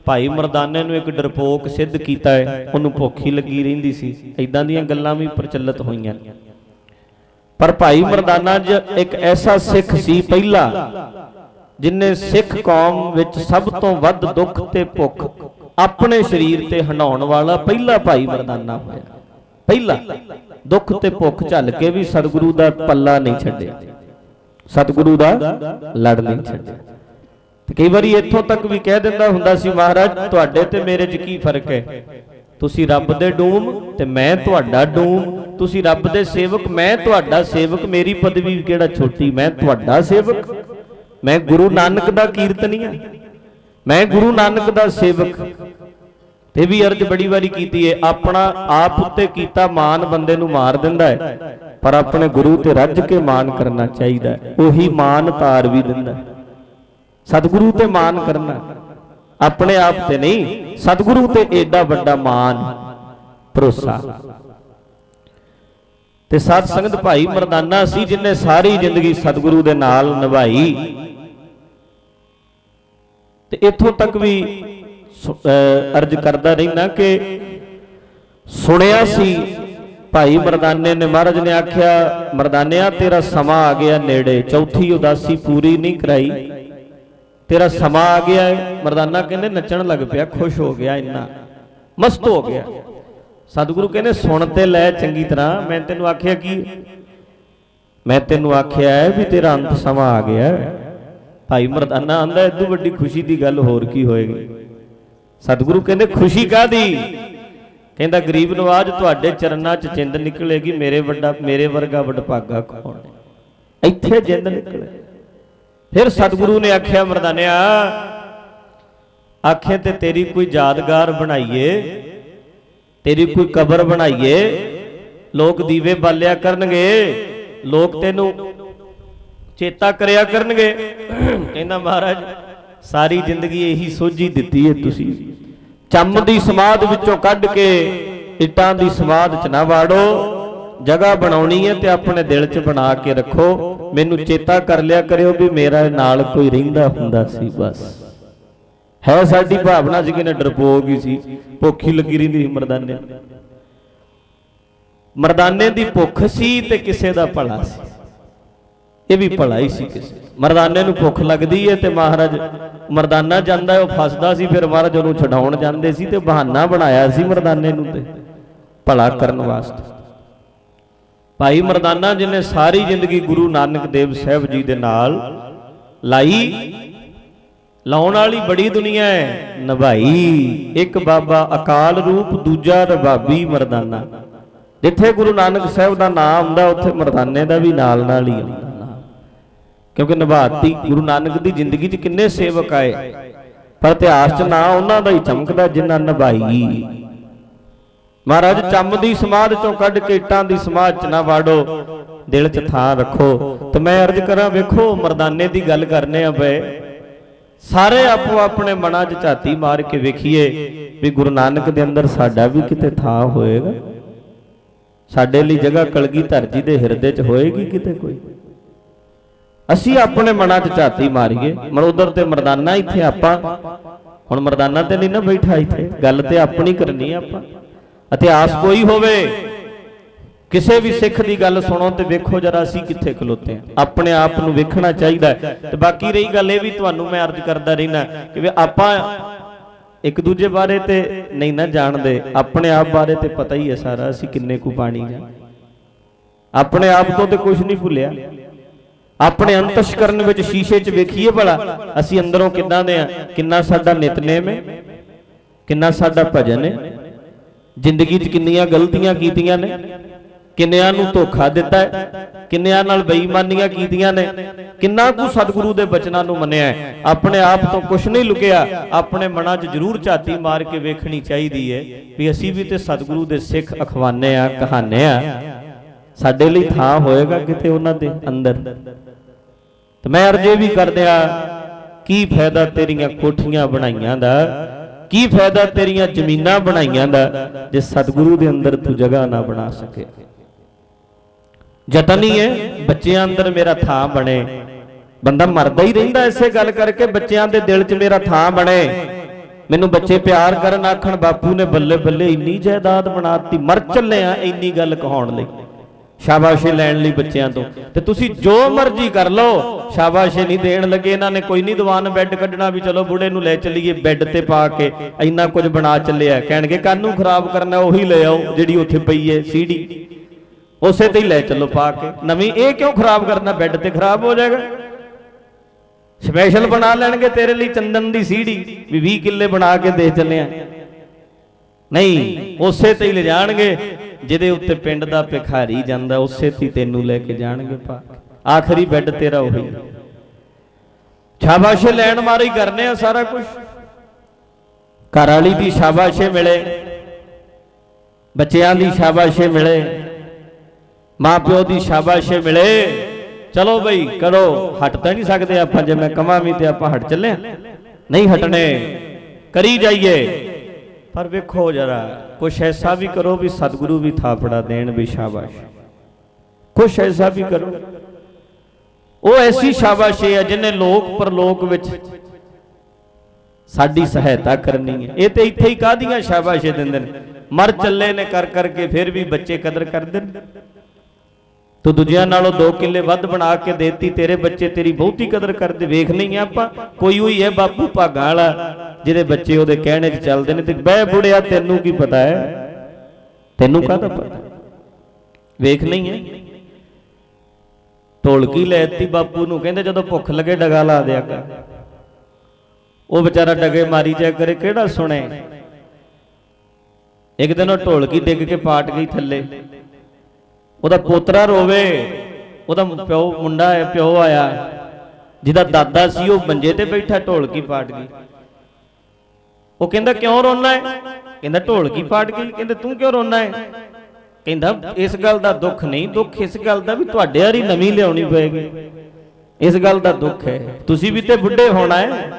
ਭਾਈ ਮਰਦਾਨੇ ਨੂੰ ਇੱਕ ਡਰਪੋਕ ਸਿੱਧ ਕੀਤਾ ਹੈ, ਉਹਨੂੰ ਭੁੱਖ ਹੀ ਲੱਗੀ ਰਹਿੰਦੀ ਸੀ, ਇਦਾਂ ਦੀਆਂ ਗੱਲਾਂ ਵੀ ਪ੍ਰਚਲਿਤ ਹੋਈਆਂ। ਪਰ ਭਾਈ ਮਰਦਾਨਾ ਇੱਕ ਐਸਾ ਸਿੱਖ ਸੀ ਪਹਿਲਾ, ਜਿਨੇ ਸਿੱਖ ਕੌਮ ਵਿੱਚ ਸਭ ਤੋਂ ਵੱਧ ਦੁੱਖ ਤੇ ਭੁੱਖ ਆਪਣੇ ਸਰੀਰ ਤੇ ਹੰਡਾਉਣ ਵਾਲਾ ਪਹਿਲਾ ਭਾਈ ਮਰਦਾਨਾ ਹੋਇਆ। ਪਹਿਲਾ ਦੁੱਖ ਤੇ ਭੁੱਖ ਝੱਲ ਕੇ ਵੀ ਸਤਿਗੁਰੂ ਦਾ ਪੱਲਾ ਨਹੀਂ ਛੱਡਿਆ, ਸਤਿਗੁਰੂ ਦਾ ਲੜ ਨਹੀਂ ਛੱਡਿਆ। ਤੇ ਕਈ ਵਾਰੀ ਇੱਥੋਂ ਤੱਕ ਵੀ ਕਹਿ ਦਿੰਦਾ ਹੁੰਦਾ ਸੀ ਮਹਾਰਾਜ, ਤੁਹਾਡੇ ਤੇ ਮੇਰੇ 'ਚ ਕੀ ਫਰਕ ਹੈ? ਤੁਸੀਂ ਰੱਬ ਦੇ ਡੂਮ ਤੇ ਮੈਂ ਤੁਹਾਡਾ ਡੂਮ, ਤੁਸੀਂ ਰੱਬ ਦੇ ਸੇਵਕ ਮੈਂ ਤੁਹਾਡਾ ਸੇਵਕ, ਮੇਰੀ ਪਦਵੀ ਕਿਹੜਾ ਛੋਟੀ, ਮੈਂ ਤੁਹਾਡਾ ਸੇਵਕ, ਮੈਂ ਗੁਰੂ ਨਾਨਕ ਦਾ ਕੀਰਤਨੀਆ, ਮੈਂ ਗੁਰੂ ਨਾਨਕ ਦਾ ਸੇਵਕ। ਤੇ ਵੀ ਅਰਜ਼ ਬੜੀ ਵਾਰੀ ਕੀਤੀ ਹੈ, ਆਪਣਾ ਆਪ ਉੱਤੇ ਕੀਤਾ ਮਾਨ ਬੰਦੇ ਨੂੰ ਮਾਰ ਦਿੰਦਾ ਹੈ, ਪਰ ਆਪਣੇ ਗੁਰੂ ਤੇ ਰੱਜ ਕੇ ਮਾਨ ਕਰਨਾ ਚਾਹੀਦਾ, ਉਹੀ ਮਾਨ ਤਾਰ ਵੀ ਦਿੰਦਾ। ਸਤਿਗੁਰੂ ਤੇ ਮਾਨ ਕਰਨਾ, ਆਪਣੇ ਆਪ ਤੇ ਨਹੀਂ, ਸਤਿਗੁਰੂ ਤੇ ਏਡਾ ਵੱਡਾ ਮਾਨ ਭਰੋਸਾ। ਤੇ ਸਾਧ ਸੰਗਤ ਭਾਈ ਮਰਦਾਨਾ ਸੀ ਜਿਨੇ ਸਾਰੀ ਜ਼ਿੰਦਗੀ ਸਤਿਗੁਰੂ ਦੇ ਨਾਲ ਨਿਭਾਈ। ਤੇ ਇੱਥੋਂ ਤੱਕ ਵੀ ਅਰਜ਼ ਕਰਦਾ ਰਹਿਣਾ ਕਿ ਸੁਣਿਆ ਸੀ ਭਾਈ ਮਰਦਾਨੇ ਨੇ, ਮਹਾਰਾਜ ਨੇ ਆਖਿਆ ਮਰਦਾਨਿਆ ਤੇਰਾ ਸਮਾਂ ਆ ਗਿਆ ਨੇੜੇ, ਚੌਥੀ ਉਦਾਸੀ ਪੂਰੀ ਨਹੀਂ ਕਰਾਈ, ਤੇਰਾ ਸਮਾਂ ਆ ਗਿਆ ਹੈ। ਮਰਦਾਨਾ ਕਹਿੰਦੇ ਨੱਚਣ ਲੱਗ ਪਿਆ, ਖੁਸ਼ ਹੋ ਗਿਆ, ਇੰਨਾ ਮਸਤ ਹੋ ਗਿਆ। ਸਤਿਗੁਰੂ ਕਹਿੰਦੇ ਸੁਣ ਤੇ ਲੈ ਚੰਗੀ ਤਰ੍ਹਾਂ, ਮੈਂ ਤੈਨੂੰ ਆਖਿਆ ਕੀ, ਮੈਂ ਤੈਨੂੰ ਆਖਿਆ ਹੈ ਵੀ ਤੇਰਾ ਅੰਤ ਸਮਾਂ ਆ ਗਿਆ। ਭਾਈ ਮਰਦਾਨਾ ਆਂਦਾ ਇਦੋਂ ਵੱਡੀ ਖੁਸ਼ੀ ਦੀ ਗੱਲ ਹੋਰ ਕੀ ਹੋਏਗੀ। ਸਤਿਗੁਰੂ ਕਹਿੰਦੇ ਖੁਸ਼ੀ ਕਾਹਦੀ? ਕਹਿੰਦਾ ਗਰੀਬ ਨਵਾਜ ਤੁਹਾਡੇ ਚਰਨਾਂ 'ਚ ਜਿੰਦ ਨਿਕਲੇਗੀ, ਮੇਰੇ ਵਰਗਾ ਵਡਭਾਗਾ ਕੌਣ ਹੈ, ਇੱਥੇ ਜਿੰਦ ਨਿਕਲੇ। ਫਿਰ ਸਤਿਗੁਰੂ ਨੇ ਆਖਿਆ ਮਰਦਾਨਿਆ, ਆਖੇ ਤੇ ਤੇਰੀ ਕੋਈ ਯਾਦਗਾਰ ਬਣਾਈਏ, ਤੇਰੀ ਕੋਈ ਕਬਰ ਬਣਾਈਏ, ਲੋਕ ਦੀਵੇ ਬਾਲਿਆ ਕਰਨਗੇ, ਲੋਕ ਤੈਨੂੰ ਚੇਤਾ ਕਰਿਆ ਕਰਨਗੇ। ਕਹਿੰਦਾ ਮਹਾਰਾਜ ਸਾਰੀ ਜ਼ਿੰਦਗੀ ਇਹੀ ਸੋਝੀ ਦਿੱਤੀ ਹੈ ਤੁਸੀਂ, ਚੰਮ ਦੀ ਸਮਾਧ ਵਿੱਚੋਂ ਕੱਢ ਕੇ ਇੱਟਾਂ ਦੀ ਸਮਾਧ 'ਚ ਨਾ ਵਾੜੋ, ਜਗ੍ਹਾ ਬਣਾਉਣੀ ਹੈ ਤੇ ਆਪਣੇ ਦਿਲ 'ਚ ਬਣਾ ਕੇ ਰੱਖੋ, ਮੈਨੂੰ ਚੇਤਾ ਕਰ ਲਿਆ ਕਰਿਓ ਵੀ ਮੇਰਾ ਨਾਲ ਕੋਈ ਰਹਿੰਦਾ ਹੁੰਦਾ ਸੀ। ਬਸ ਹੈ ਸਾਡੀ ਭਾਵਨਾ ਸੀ ਕਿ ਨਾ ਡਰਪੋਕ ਹੀ ਸੀ, ਭੁੱਖ ਹੀ ਲੱਗੀ ਰਹਿੰਦੀ ਸੀ ਮਰਦਾਨੇ। ਮਰਦਾਨੇ ਦੀ ਭੁੱਖ ਸੀ ਤੇ ਕਿਸੇ ਦਾ ਭਲਾ ਸੀ, ਇਹ ਵੀ ਭਲਾ ਹੀ ਸੀ ਕਿਸੇ। ਮਰਦਾਨੇ ਨੂੰ ਭੁੱਖ ਲੱਗਦੀ ਹੈ ਤੇ ਮਹਾਰਾਜ ਮਰਦਾਨਾ ਜਾਂਦਾ ਉਹ ਫਸਦਾ ਸੀ, ਫਿਰ ਮਹਾਰਾਜ ਉਹਨੂੰ ਛਡਾਉਣ ਜਾਂਦੇ ਸੀ ਤੇ ਬਹਾਨਾ ਬਣਾਇਆ ਸੀ ਮਰਦਾਨੇ ਨੂੰ ਤੇ ਭਲਾ ਕਰਨ ਵਾਸਤੇ। ਭਾਈ ਮਰਦਾਨਾ ਜਿਹਨੇ ਸਾਰੀ ਜ਼ਿੰਦਗੀ ਗੁਰੂ ਨਾਨਕ ਦੇਵ ਸਾਹਿਬ ਜੀ ਦੇ ਨਾਲ ਲਾਈ, ਲਾਉਣ ਵਾਲੀ ਬੜੀ ਦੁਨੀਆ ਹੈ, ਨਿਭਾਈ। ਇੱਕ ਬਾਬਾ ਅਕਾਲ ਰੂਪ, ਦੂਜਾ ਰਬਾਬੀ ਮਰਦਾਨਾ। ਜਿੱਥੇ ਗੁਰੂ ਨਾਨਕ ਸਾਹਿਬ ਦਾ ਨਾਮ ਆਉਂਦਾ ਉੱਥੇ ਮਰਦਾਨੇ ਦਾ ਵੀ ਨਾਲ ਨਾਲ ਹੀ ਆਉਂਦਾ ਨਾਮ, ਕਿਉਂਕਿ ਨਿਭਾਤੀ ਗੁਰੂ ਨਾਨਕ ਦੀ ਜ਼ਿੰਦਗੀ 'ਚ ਕਿੰਨੇ ਸੇਵਕ ਆਏ, ਪਰ ਇਤਿਹਾਸ 'ਚ ਨਾਂ ਉਹਨਾਂ ਦਾ ਹੀ ਚਮਕਦਾ ਜਿਨ੍ਹਾਂ ਨਿਭਾਈ। ਮਹਾਰਾਜ ਚੰਮ ਦੀ ਸਮਾਧ 'ਚੋਂ ਕੱਢ ਕੇ ਇੱਟਾਂ ਦੀ ਸਮਾਧ 'ਚ ਨਾ ਵਾੜੋ, ਦਿਲ 'ਚ ਥਾਂ ਰੱਖੋ। ਤੇ ਮੈਂ ਅਰਜ਼ ਕਰਾਂ, ਵੇਖੋ ਮਰਦਾਨੇ ਦੀ ਗੱਲ ਕਰਨੇ ਆ ਪਏ, ਸਾਰੇ ਆਪੋ ਆਪਣੇ ਮਨਾਂ 'ਚ ਝਾਤੀ ਮਾਰ ਕੇ ਵੇਖੀਏ ਵੀ ਗੁਰੂ ਨਾਨਕ ਦੇ ਅੰਦਰ ਸਾਡਾ ਵੀ ਕਿਤੇ ਥਾਂ ਹੋਏਗਾ, ਸਾਡੇ ਲਈ ਜਗ੍ਹਾ ਕਲਗੀਧਰ ਜੀ ਦੇ ਹਿਰਦੇ 'ਚ ਹੋਏਗੀ ਕਿਤੇ ਕੋਈ। ਅਸੀਂ ਆਪਣੇ ਮਨਾਂ 'ਚ ਝਾਤੀ ਮਾਰੀਏ। ਉਧਰ ਤੇ ਮਰਦਾਨਾ, ਇੱਥੇ ਆਪਾਂ ਹੁਣ ਮਰਦਾਨਾ ਤੇ ਨਹੀਂ ਨਾ ਬੈਠਾ, ਇੱਥੇ ਗੱਲ ਤੇ ਆਪਣੀ ਕਰਨੀ ਆਪਾਂ। ਇਤਿਹਾਸ ਕੋਈ ਹੋਵੇ, ਕਿਸੇ ਵੀ ਸਿੱਖ ਦੀ ਗੱਲ ਸੁਣੋ ਤੇ ਵੇਖੋ ਜਰਾ ਅਸੀਂ ਕਿੱਥੇ ਖਲੋਤੇ ਹਾਂ, ਆਪਣੇ ਆਪ ਨੂੰ ਵੇਖਣਾ ਚਾਹੀਦਾ। ਤੇ ਬਾਕੀ ਰਹੀ ਗੱਲ, ਇਹ ਵੀ ਤੁਹਾਨੂੰ ਮੈਂ ਅਰਜ਼ ਕਰਦਾ ਰਹਿਣਾ ਕਿ ਆਪਾਂ ਇੱਕ ਦੂਜੇ ਬਾਰੇ ਤੇ ਨਹੀਂ ਨਾ ਜਾਣਦੇ, ਆਪਣੇ ਆਪ ਬਾਰੇ ਤੇ ਪਤਾ ਹੀ ਹੈ ਸਾਰਾ, ਅਸੀਂ ਕਿੰਨੇ ਕੁ ਪਾਣੀ ਜਾਂ ਆਪਣੇ ਆਪ ਤੋਂ ਤੇ ਕੁਝ ਨਹੀਂ ਭੁੱਲਿਆ। ਆਪਣੇ ਅੰਤਸ਼ਕਰਨ ਵਿੱਚ ਸ਼ੀਸ਼ੇ 'ਚ ਵੇਖੀਏ ਭਲਾ ਅਸੀਂ ਅੰਦਰੋਂ ਕਿੱਦਾਂ ਦੇ ਆ, ਕਿੰਨਾ ਸਾਡਾ ਨਿਤਨੇਮ ਹੈ, ਕਿੰਨਾ ਸਾਡਾ ਭਜਨ ਹੈ, ਜ਼ਿੰਦਗੀ 'ਚ ਕਿੰਨੀਆਂ ਗਲਤੀਆਂ ਕੀਤੀਆਂ ਨੇ, ਕਿੰਨਿਆਂ ਨੂੰ ਧੋਖਾ ਦਿੱਤਾ ਹੈ, ਕਿੰਨਿਆਂ ਨਾਲ ਬੇਈਮਾਨੀਆਂ ਕੀਤੀਆਂ ਨੇ, ਕਿੰਨਾ ਕੁ ਸਤਿਗੁਰੂ ਦੇ ਬਚਨਾਂ ਨੂੰ ਮੰਨਿਆ ਹੈ। ਆਪਣੇ ਆਪ ਤੋਂ ਕੁਝ ਨਹੀਂ ਲੁਕਿਆ, ਆਪਣੇ ਮਨਾਂ 'ਚ ਜ਼ਰੂਰ ਝਾਤੀ ਮਾਰ ਕੇ ਵੇਖਣੀ ਚਾਹੀਦੀ ਹੈ ਵੀ ਅਸੀਂ ਵੀ ਤੇ ਸਤਿਗੁਰੂ ਦੇ ਸਿੱਖ ਅਖਵਾਨੇ ਆ, ਕਹਾਣੇ ਆ, ਸਾਡੇ ਲਈ ਥਾਂ ਹੋਏਗਾ ਕਿਤੇ ਉਹਨਾਂ ਦੇ ਅੰਦਰ। ਤੇ ਮੈਂ ਅਰਜ਼ੇ ਵੀ ਕਰਦਿਆ, ਕੀ ਫਾਇਦਾ ਤੇਰੀਆਂ ਕੋਠੀਆਂ ਬਣਾਈਆਂ ਦਾ, ਕੀ ਫਾਇਦਾ ਤੇਰੀਆਂ ਜ਼ਮੀਨਾਂ ਬਣਾਈਆਂ ਦਾ, ਜੇ ਸਤਿਗੁਰੂ ਦੇ ਅੰਦਰ ਤੂੰ ਜਗ੍ਹਾ ਨਾ ਬਣਾ ਸਕੇ। ਯਤਨ ਹੀ ਹੈ ਬੱਚਿਆਂ ਅੰਦਰ ਮੇਰਾ ਥਾਂ ਬਣੇ। ਬੰਦਾ ਮਰਦਾ ਹੀ ਰਹਿੰਦਾ ਇਸੇ ਗੱਲ ਕਰਕੇ, ਬੱਚਿਆਂ ਦੇ ਦਿਲ 'ਚ ਮੇਰਾ ਥਾਂ ਬਣੇ। ਮੈਨੂੰ ਬੱਚੇ ਪਿਆਰ ਕਰਨ, ਆਖਣ ਬਾਪੂ ਨੇ ਬੱਲੇ ਬੱਲੇ ਇੰਨੀ ਜਾਇਦਾਦ ਬਣਾਤੀ, ਮਰ ਚੱਲੇ ਆ ਇੰਨੀ ਗੱਲ ਕਹਾਉਣ ਲਈ, ਸ਼ਾਬਾਸ਼ੇ ਲੈਣ ਲਈ ਬੱਚਿਆਂ ਤੋਂ। ਤੇ ਤੁਸੀਂ ਜੋ ਮਰਜ਼ੀ ਕਰ ਲਓ, ਸ਼ਾਬਾਸ਼ੇ ਨਹੀਂ ਦੇਣ ਲੱਗੇ ਇਹਨਾਂ ਨੇ। ਕੋਈ ਨਹੀਂ ਦੀਵਾਨ ਬੈੱਡ ਕੱਢਣਾ ਵੀ ਚਲੋ ਬੁੜੇ ਨੂੰ ਲੈ ਚੱਲੀਏ ਬੈੱਡ ਤੇ ਪਾ ਕੇ, ਇੰਨਾ ਕੁਝ ਬਣਾ ਚੱਲਿਆ। ਕਹਿਣਗੇ ਕਾਹਨੂੰ ਖਰਾਬ ਕਰਨਾ, ਉਹੀ ਲੈ ਆਓ ਜਿਹੜੀ ਉੱਥੇ ਪਈ ਹੈ ਸੀੜੀ, ਉਸੇ ਤੇ ਹੀ ਲੈ ਚੱਲੋ ਪਾ ਕੇ, ਨਵੀਂ ਇਹ ਕਿਉਂ ਖਰਾਬ ਕਰਨਾ, ਬੈੱਡ ਤੇ ਖਰਾਬ ਹੋ ਜਾਏਗਾ। ਸਪੈਸ਼ਲ ਬਣਾ ਲੈਣਗੇ ਤੇਰੇ ਲਈ ਚੰਦਨ ਦੀ ਸੀੜੀ ਵੀ 20 ਕਿੱਲੇ ਬਣਾ ਕੇ ਦੇ ਚੱਲੇ ਆ, ਨਹੀਂ ਉਸੇ ਤੇ ਹੀ ਲੈ ਜਾਣਗੇ ਜਿਹਦੇ ਉੱਤੇ ਪਿੰਡ ਦਾ ਭਿਖਾਰੀ ਜਾਂਦਾ, ਉਸੇ ਤੇ ਤੈਨੂੰ ਲੈ ਕੇ ਜਾਣਗੇ ਪਾ ਕੇ, ਆਖਰੀ ਬੈੱਡ ਤੇਰਾ ਉਹੀ। ਸ਼ਾਬਾਸ਼ੇ ਲੈਣ ਮਾਰੇ ਹੀ ਕਰਨੇ ਆ ਸਾਰਾ ਕੁਝ। ਘਰ ਵਾਲੀ ਦੀ ਸ਼ਾਬਾਸ਼ੇ ਮਿਲੇ, ਬੱਚਿਆਂ ਦੀ ਸ਼ਾਬਾਸ਼ੇ ਮਿਲੇ, ਮਾਂ ਪਿਓ ਦੀ ਸ਼ਾਬਾਸ਼ੇ ਮਿਲੇ, ਚਲੋ ਬਈ ਕਰੋ। ਹਟ ਤਾਂ ਨਹੀਂ ਸਕਦੇ ਆਪਾਂ, ਜੇ ਮੈਂ ਕਹਾਂ ਵੀ ਤੇ ਆਪਾਂ ਹਟ ਚੱਲੇ, ਨਹੀਂ ਹਟਣੇ, ਕਰੀ ਜਾਈਏ। ਪਰ ਵੇਖੋ ਜਰਾ ਕੁਛ ਐਸਾ ਵੀ ਕਰੋ ਵੀ ਸਤਿਗੁਰੂ ਵੀ ਥਾਪੜਾ ਦੇਣ ਵੀ ਸ਼ਾਬਾਸ਼, ਕੁਛ ਐਸਾ ਵੀ ਕਰੋ। ਉਹ ਐਸੀ ਸ਼ਾਬਾਸ਼ੇ ਹੈ ਜਿਹਨੇ ਲੋਕ ਪਰਲੋਕ ਵਿੱਚ ਸਾਡੀ ਸਹਾਇਤਾ ਕਰਨੀ ਹੈ। ਇਹ ਤੇ ਇੱਥੇ ਹੀ ਕਾਹਦੀਆਂ ਸ਼ਾਬਾਸ਼ੇ ਦਿੰਦੇ ਨੇ, ਮਰ ਚੱਲੇ ਨੇ ਕਰ ਕਰਕੇ, ਫਿਰ ਵੀ ਬੱਚੇ ਕਦਰ ਕਰਦੇ ਨੇ। ਤੂੰ ਦੂਜਿਆਂ ਨਾਲੋਂ 2 ਕਿੱਲੇ ਵੱਧ ਬਣਾ ਕੇ ਦੇਤੀ, ਤੇਰੇ ਬੱਚੇ ਤੇਰੀ ਬਹੁਤੀ ਕਦਰ ਕਰਦੇ। ਵੇਖ ਨਹੀਂ ਆਪਾਂ, ਕੋਈ ਹੋਈ ਹੈ ਬਾਪੂ ਭਾਗਾਂ ਵਾਲਾ ਜਿਹਦੇ ਬੱਚੇ ਉਹਦੇ ਕਹਿਣੇ 'ਚ ਚੱਲਦੇ ਨੇ। ਤੇ ਬਹਿ ਬੁੜਿਆ ਤੈਨੂੰ ਕੀ ਪਤਾ ਹੈ, ਤੈਨੂੰ ਕਾਹਦਾ ਪਤਾ, ਵੇਖ ਨਹੀਂ ਹੈ। ਢੋਲਕੀ ਲੈ ਦਿੱਤੀ ਬਾਪੂ ਨੂੰ, ਕਹਿੰਦੇ ਜਦੋਂ ਭੁੱਖ ਲੱਗੇ ਡਗਾ ਲਾ ਦਿਆ ਕਰ। ਉਹ ਵਿਚਾਰਾ ਡਗੇ ਮਾਰੀ ਜਾਇਆ ਕਰੇ, ਕਿਹੜਾ ਸੁਣੇ। ਇੱਕ ਦਿਨ ਉਹ ਢੋਲਕੀ ਡਿੱਗ ਕੇ ਪਾਟ ਗਈ ਥੱਲੇ, ਉਹਦਾ ਪੋਤਰਾ ਰੋਵੇ, ਉਹਦਾ ਪਿਓ ਮੁੰਡਾ ਹੈ, ਪਿਓ ਆਇਆ ਜਿਹਦਾ ਦਾਦਾ ਸੀ ਉਹ ਮੰਜੇ ਤੇ ਬੈਠਾ, ਢੋਲਕੀ ਪਾਟ ਗਈ। ਉਹ ਕਹਿੰਦਾ ਕਿਉਂ ਰੋਣਾ ਹੈ, ਕਹਿੰਦਾ ਢੋਲਕੀ ਪਾਟ ਗਈ। ਕਹਿੰਦੇ ਤੂੰ ਕਿਉਂ ਰੋਣਾ ਹੈ, ਕਹਿੰਦਾ ਇਸ ਗੱਲ ਦਾ ਦੁੱਖ ਨਹੀਂ, ਦੁੱਖ ਇਸ ਗੱਲ ਦਾ ਵੀ ਤੁਹਾਡੇ ਵਾਲੀ ਨਵੀਂ ਲਿਆਉਣੀ ਪਏਗੀ, ਇਸ ਗੱਲ ਦਾ ਦੁੱਖ ਹੈ। ਤੁਸੀਂ ਵੀ ਤੇ ਬੁੱਢੇ ਹੋਣਾ ਹੈ,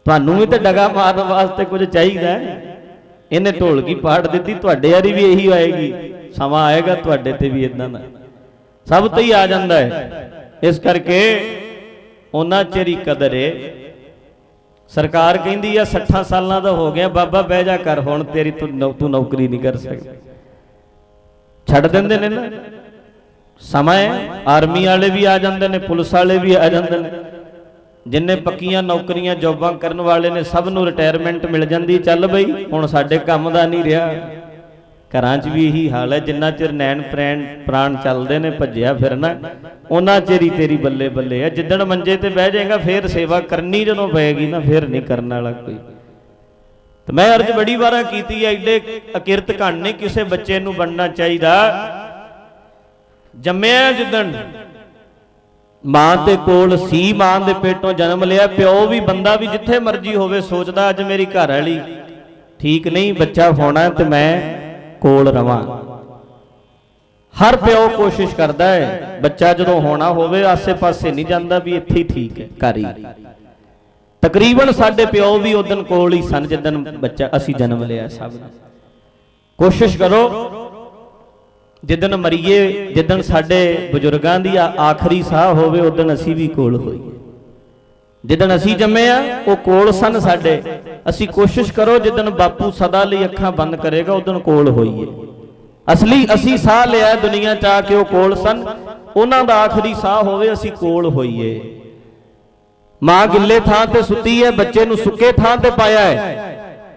ਤੁਹਾਨੂੰ ਵੀ ਤੇ ਡਗਾ ਮਾਰਨ ਵਾਸਤੇ ਕੁਝ ਚਾਹੀਦਾ ਹੈ। ਇਹਨੇ ਢੋਲਕੀ ਪਾਟ ਦਿੱਤੀ, ਤੁਹਾਡੇ ਵਾਲੀ ਵੀ ਇਹੀ ਆਏਗੀ, ਸਮਾਂ ਆਏਗਾ ਤੁਹਾਡੇ ਤੇ ਵੀ ਇਦਾਂ ਦਾ, ਸਭ ਤੇ ਹੀ ਆ ਜਾਂਦਾ ਹੈ। ਇਸ ਕਰਕੇ ਉਹਨਾਂ ਚਿਰ ਹੀ ਕਦਰ ਏ। ਸਰਕਾਰ ਕਹਿੰਦੀ ਆ 60 ਸਾਲਾਂ ਦਾ ਹੋ ਗਿਆ ਬਾਬਾ, ਬਹਿ ਜਾ ਕਰ ਹੁਣ, ਤੇਰੀ ਤੂੰ ਨੌਕਰੀ ਨਹੀਂ ਕਰ ਸਕਦਾ, ਛੱਡ ਦਿੰਦੇ ਨੇ ਨਾ। ਸਮਾਂ ਆਰਮੀ ਵਾਲੇ ਵੀ ਆ ਜਾਂਦੇ ਨੇ, ਪੁਲਿਸ ਵਾਲੇ ਵੀ ਆ ਜਾਂਦੇ ਨੇ, ਜਿੰਨੇ ਪੱਕੀਆਂ ਨੌਕਰੀਆਂ ਜੋਬਾਂ ਕਰਨ ਵਾਲੇ ਨੇ ਸਭ ਨੂੰ ਰਿਟਾਇਰਮੈਂਟ ਮਿਲ ਜਾਂਦੀ। ਚੱਲ ਬਈ ਹੁਣ ਸਾਡੇ ਕੰਮ ਦਾ ਨਹੀਂ ਰਿਹਾ। ਘਰਾਂ 'ਚ ਵੀ ਇਹੀ ਹਾਲ ਹੈ, ਜਿੰਨਾ ਚਿਰ ਨੈਣ ਪ੍ਰਾਣ ਚੱਲਦੇ ਨੇ ਭੱਜਿਆ ਫਿਰਨਾ, ਉਹਨਾਂ ਚਿਰ ਹੀ ਤੇਰੀ ਬੱਲੇ ਬੱਲੇ ਹੈ। ਜਿੱਦਣ ਮੰਜੇ ਤੇ ਬਹਿ ਜਾਏਗਾ ਫੇਰ ਸੇਵਾ ਕਰਨੀ ਜਦੋਂ ਪਏਗੀ ਨਾ, ਫੇਰ ਨਹੀਂ ਕਰਨ ਵਾਲਾ ਕੋਈ। तो मैं अर्ज बड़ी बार की एडे अकिरत घन नहीं किसी बच्चे नूं बनना चाहिए। जम्मिया जिदन मां ते कोल सी, मां दे पेटों जन्म लिया, प्यो भी बंदा भी जिथे मर्जी होवे सोचदा अज मेरी घर वाली ठीक नहीं, बच्चा होना तो मैं कोल रवां। हर प्यो कोशिश करता है बच्चा जो होना होवे आसे पासे नहीं जाता भी इत्थे ठीक है घर ही। तकरीबन साडे प्यो भी उदन कोल ही सन जिदन बच्चा असी जन्म लिया। सब कोशिश करो जिदन मरीए, जिदन साडे बजुर्गां दी आखिरी साह होवे उदन असी भी कोल होईए। जिदन असी जम्मे आ वो कोल सन साडे, असी कोशिश करो जिदन बापू सदा लई अखां बंद करेगा उदन कोल होईए। असली असी साह लिया दुनिया च आके वो कोल सन, उन्हां दा आखिरी साह होवे असी कोल होईए। मां गिले थां ते सुती है, बच्चे नूं सुके थां ते पाया है,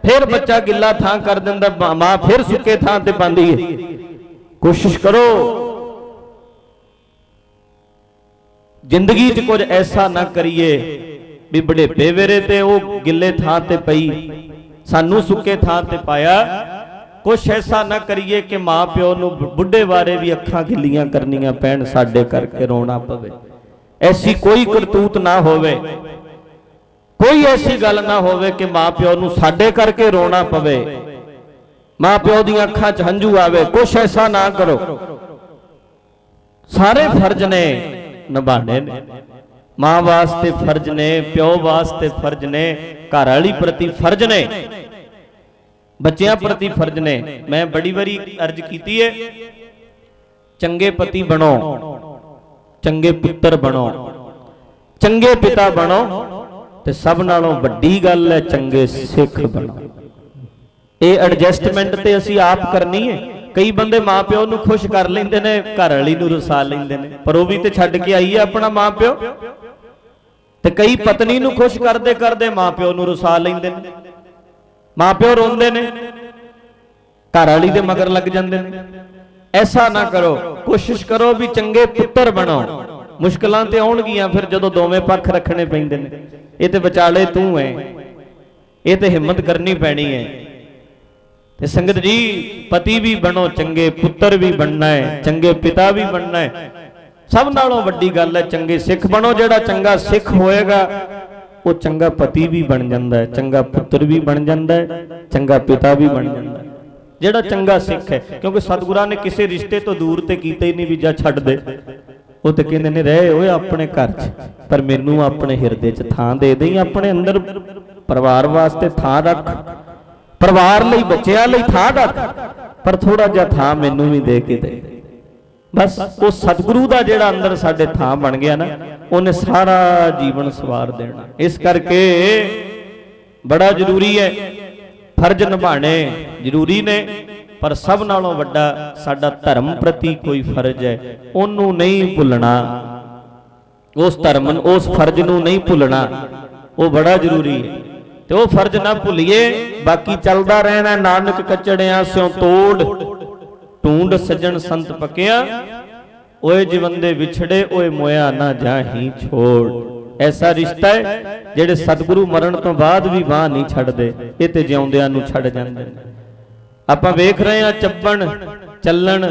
फिर बच्चा गिला थां कर दिंदा, मां फिर सुके थां ते पांदी है। कोशिश करो जिंदगी च कुछ ऐसा ना करिए भी बुढ़ेपे वेरे ते वो गिले थां ते पई, सानू सुके थां ते पाया। कुछ ऐसा ना करिए कि मां प्यो नूं बुढ़े बारे भी अखां गिलियां करनियां पैण, साडे करके रोना पवे। ऐसी कोई करतूत ना होवे, कोई ऐसी गल ना होवे कि मां प्यो नूं साडे करके रोना पवे, मां प्यो दी अखां च हंझू आवे। कुछ ऐसा ना करो। सारे फर्ज ने निभाने ने, मां वास्ते फर्ज ने, प्यो वास्ते फर्ज ने, घर वाली प्रति फर्ज ने, बच्चियां प्रति फर्ज ने। मैं बड़ी बारी अर्ज की है चंगे पति बनो, चंगे पुत्र बनो, चंगे पिता बनो, ते सब नालों वड्डी गल है चंगे सिख बनो। ये एडजस्टमेंट ते असी आप करनी है। कई बंदे मां प्यो नूं खुश कर लेंदे ने, घर वाली नूं रुसा लेंदे ने, पर वो भी ते छड्ड के आई है अपना मां प्यो। ते कई पत्नी नूं खुश करदे करदे मां प्यो नूं रुसा लेंदे ने, मां प्यो रोंदे ने, घर वाली दे मगर लग जांदे ने। ऐसा ना करो। कोशिश करो भी चंगे पुत्र बनो। मुश्किलां ते आउणगियां फिर जदों दोवें पक्ष रखने पैंदे ने, ये ते विचाले तू है, ये ते हिम्मत करनी पैनी है। ते संगत जी पति भी बनो, चंगे पुत्र भी बनना है, चंगे पिता भी बनना है। सब नालों वड्डी गल है चंगे सिख बनो। जिहड़ा चंगा सिख होएगा वो चंगा पति भी बन जाता है, चंगा पुत्र भी बन जाता है, चंगा पिता भी बन जाता है। जिहड़ा चंगा सिख है, क्योंकि सतगुरां ने किसी रिश्ते तो दूर ते कीते ही नहीं भी जा छड्ड दे। वो तो कहंदे ने रहे ओए अपने घर च, पर मैनू अपने हिरदे च थां दे देई, अपने अंदर परिवार वास्ते थां रख, परिवार लई बच्चियां लई थां रख, पर थोड़ा जिहा थां मैनू भी दे के दे। बस वो सतगुरु दा जिहड़ा अंदर साडे थां बन गया ना, उन्हें सारा जीवन सवार देना। इस करके बड़ा जरूरी है, फर्ज निभाने जरूरी ने, पर सब नालों वड्डा साडा धर्म प्रति कोई फर्ज है, उन्होंने नहीं भुलना। उस धर्म उस फर्ज नूं नहीं भुलना, वो बड़ा जरूरी है। तो वो फर्ज ना भुलिए, बाकी चलता रहना। नानक कचड़िया स्यों तोड़, ढूंढ सज्जन संत पकिया, ओए जीवंदे विछड़े, ओए मोया ना जाही छोड़। ऐसा रिश्ता है जेड़े सतगुरु मरण तो बाद भी बाह नहीं छड्डदे, ये ते जिउंदियां नूं छड्ड जांदे। आपां वेख रहे हैं चब्बन चलन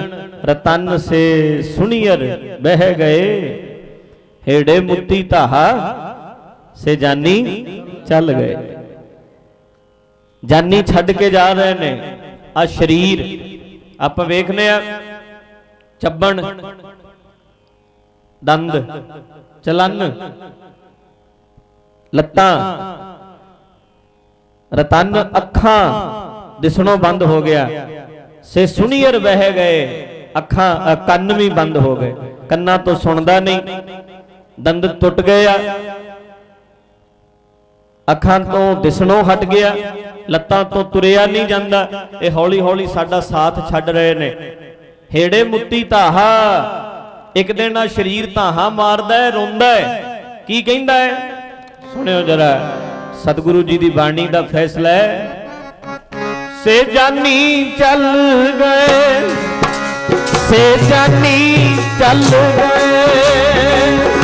रतन से सुनियर बह गए, हेड़े मुत्ती धाहा से जानी चल गए। जानी छड्ड के जा रहे ने। आ शरीर आप वेखने चब्बन दंद चलन लत्तां रतन अखां दिसणों बंद हो गया। से सुनियर बह गए, अखां कन्न भी बंद हो गए, कन्ना तो सुनदा नहीं, दंद टुट गया, अखां तो दिसणों हट गया, लत्तां तो तुरिया नहीं जांदा। ये हौली हौली साडा साथ छड्ड रहे ने। हेड़े मुत्ती धाहा, एक दिन आ शरीर धाहा मारदा है, रोंदा है। की कहंदा है सुनियो जरा, सतगुरु जी दी बाणी दा फैसला है। से जानी चल गए, से जानी चल गए,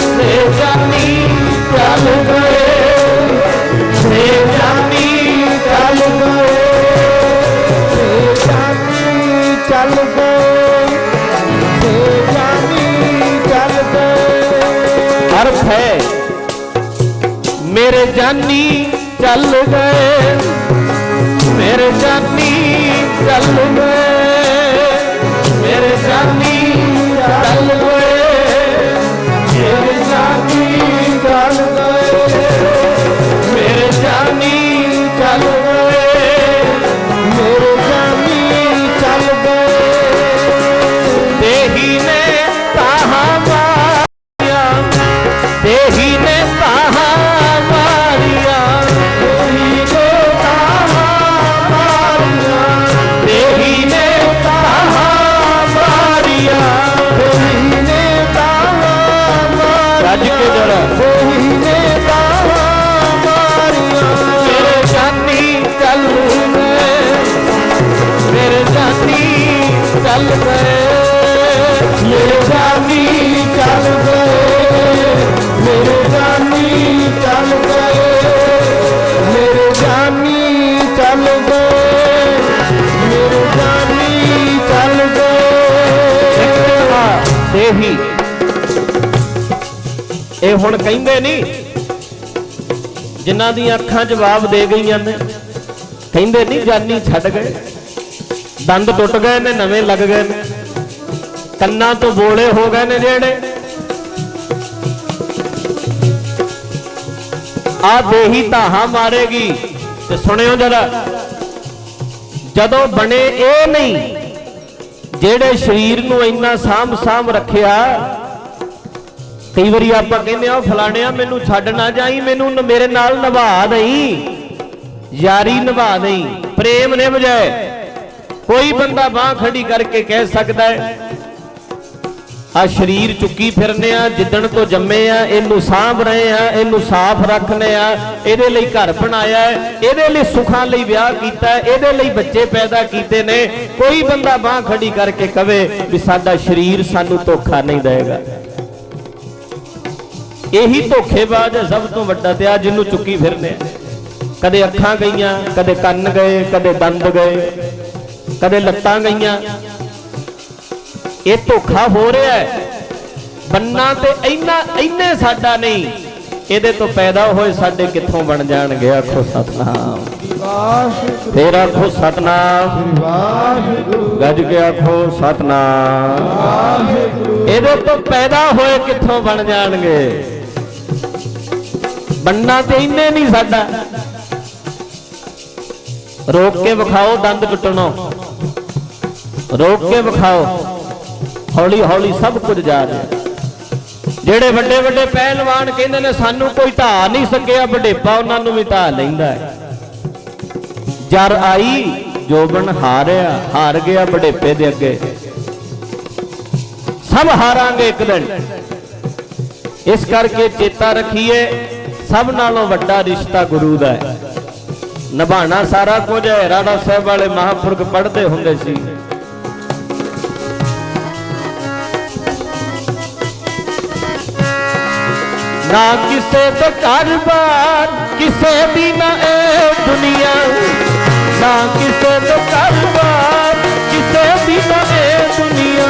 से जानी चल गए, से जानी चल गए। अर्थ है मेरे जानी चल गए, मेरे जानी चल गए, मेरे जानी चल गए, मेरे जानी चल गए, मेरे जानी चल गए, मेरे जानी चल गए। देही ने ताहा मारिया, देही ने ताहा मारिया, देही ने ताहा मारिया, देही ने ताहा मारिया, देही ने ताहा मारिया, रज के जरा देही ने ताहा मारिया। मेरे जानी चल गए, मेरे जानी चल गए, मेरे जानी चल गए, मेरे जानी चल गए, मेरे जानी चल गए, मेरे जानी चल गए। देही ਇਹ ਹੁਣ ਕਹਿੰਦੇ ਨਹੀਂ, ਜਿਨ੍ਹਾਂ ਦੀਆਂ ਅੱਖਾਂ ਜਵਾਬ ਦੇ ਗਈਆਂ ਨੇ, ਕਹਿੰਦੇ ਨਹੀਂ ਜਾਨੀ ਛੱਡ ਗਏ, ਦੰਦ ਟੁੱਟ ਗਏ ਨੇ, ਨਵੇਂ ਲੱਗ ਗਏ ਨੇ, ਕੰਨਾਂ ਤੋਂ ਬੋਲੇ ਹੋ ਗਏ ਨੇ ਜਿਹੜੇ। ਆ ਦੇਹੀ ਧਾਹਾਂ ਮਾਰੇਗੀ। ਤੇ ਸੁਣਿਓ ਜਰਾ, ਜਦੋਂ ਬਣੇ ਇਹ ਨਹੀਂ ਜਿਹੜੇ ਸਰੀਰ ਨੂੰ ਇੰਨਾ ਸਾਂਭ ਰੱਖਿਆ। ਕਈ ਵਾਰੀ ਆਪਾਂ ਕਹਿੰਦੇ ਆ ਫਲਾਣਿਆ ਮੈਨੂੰ ਛੱਡ ਨਾ ਜਾਈ, ਮੈਨੂੰ ਮੇਰੇ ਨਾਲ ਨਿਭਾ ਦੇਈ, ਯਾਰੀ ਨਿਭਾ ਦੇਈ, ਪ੍ਰੇਮ ਨਿਭ ਜਾਏ। ਕੋਈ ਬੰਦਾ ਬਾਹ ਖੜੀ ਕਰਕੇ ਕਹਿ ਸਕਦਾ ਹੈ ਆ ਸਰੀਰ ਚੁੱਕੀ ਫਿਰਨੇ ਆ, ਜਿੱਦਣ ਤੋਂ ਜੰਮੇ ਆ ਇਹਨੂੰ ਸਾਂਭ ਰਹੇ ਆ, ਇਹਨੂੰ ਸਾਫ਼ ਰੱਖਨੇ ਆ, ਇਹਦੇ ਲਈ ਘਰ ਬਣਾਇਆ ਹੈ, ਇਹਦੇ ਲਈ ਸੁੱਖਾਂ ਲਈ ਵਿਆਹ ਕੀਤਾ ਹੈ, ਇਹਦੇ ਲਈ ਬੱਚੇ ਪੈਦਾ ਕੀਤੇ ਨੇ। ਕੋਈ ਬੰਦਾ ਬਾਹ ਖੜੀ ਕਰਕੇ ਕਵੇ ਵੀ ਸਾਡਾ ਸਰੀਰ ਸਾਨੂੰ ਧੋਖਾ ਨਹੀਂ ਦੇਗਾ। ਇਹੀ ਧੋਖੇਬਾਜ਼ ਹੈ ਸਭ ਤੋਂ ਵੱਡਾ ਤੇ ਆ ਜਿਹਨੂੰ ਚੁੱਕੀ ਫਿਰਨੇ ਆ। ਕਦੇ ਅੱਖਾਂ ਗਈਆਂ, ਕਦੇ ਕੰਨ ਗਏ, ਕਦੇ ਦੰਦ ਗਏ, ਕਦੇ ਲੱਤਾਂ ਗਈਆਂ। ਇਹ ਧੋਖਾ ਹੋ ਰਿਹਾ ਹੈ। ਬੰਨਾ ਤੇ ਇੰਨੇ ਸਾਡਾ ਨਹੀਂ, ਇਹਦੇ ਤੋਂ ਪੈਦਾ ਹੋਏ ਸਾਡੇ ਕਿੱਥੋਂ ਬਣ ਜਾਣਗੇ। ਆਖੋ ਸਤਨਾਮ, ਫੇਰ ਆਖੋ ਸਤਨਾਮ, ਗੱਜ ਕੇ ਆਖੋ ਸਤਨਾਮ। ਇਹਦੇ ਤੋਂ ਪੈਦਾ ਹੋਏ ਕਿੱਥੋਂ ਬਣ ਜਾਣਗੇ। ਬੰਨਾ ਤੇ ਇੰਨੇ ਨਹੀਂ ਸਾਡਾ। ਰੋਕ ਕੇ ਵਿਖਾਓ ਦੰਦ ਟੁੱਟਣੋਂ, ਰੋਕ ਕੇ ਵਿਖਾਓ। ਹੌਲੀ ਹੌਲੀ ਸਭ ਕੁਝ ਜਾ ਰਿਹਾ। ਜਿਹੜੇ ਵੱਡੇ ਵੱਡੇ ਪਹਿਲਵਾਨ ਕਹਿੰਦੇ ਨੇ ਸਾਨੂੰ ਕੋਈ ਢਾ ਨਹੀਂ ਸਕਿਆ, ਵਡੇਪਾ ਉਹਨਾਂ ਨੂੰ ਵੀ ਢਾ ਲੈਂਦਾ ਹੈ। ਜਰ ਆਈ ਜੋਬਨ ਹਾਰ ਗਿਆ ਵਡੇਪੇ ਦੇ ਅੱਗੇ। ਸਭ ਹਾਰਾਂਗੇ ਇੱਕ ਦਿਨ। ਇਸ ਕਰਕੇ ਚੇਤਾ ਰੱਖੀਏ ਸਭ ਨਾਲੋਂ ਵੱਡਾ ਰਿਸ਼ਤਾ ਗੁਰੂ ਦਾ ਹੈ। ਨਿਭਾਣਾ ਸਾਰਾ ਕੁਝ ਹੈ। ਰਾੜਾ ਸਾਹਿਬ ਵਾਲੇ ਮਹਾਂਪੁਰਖ ਪੜ੍ਹਦੇ ਹੁੰਦੇ ਸੀ, ਨਾ ਕਿਸੇ ਦਾ ਘਰ-ਬਾਰ ਕਿਸੇ ਦੀ ਨਾ ਇਹ ਦੁਨੀਆ, ਨਾ ਕਿਸੇ ਦਾ ਘਰ-ਬਾਰ ਕਿਸੇ ਦੀ ਨਾ ਇਹ ਦੁਨੀਆ,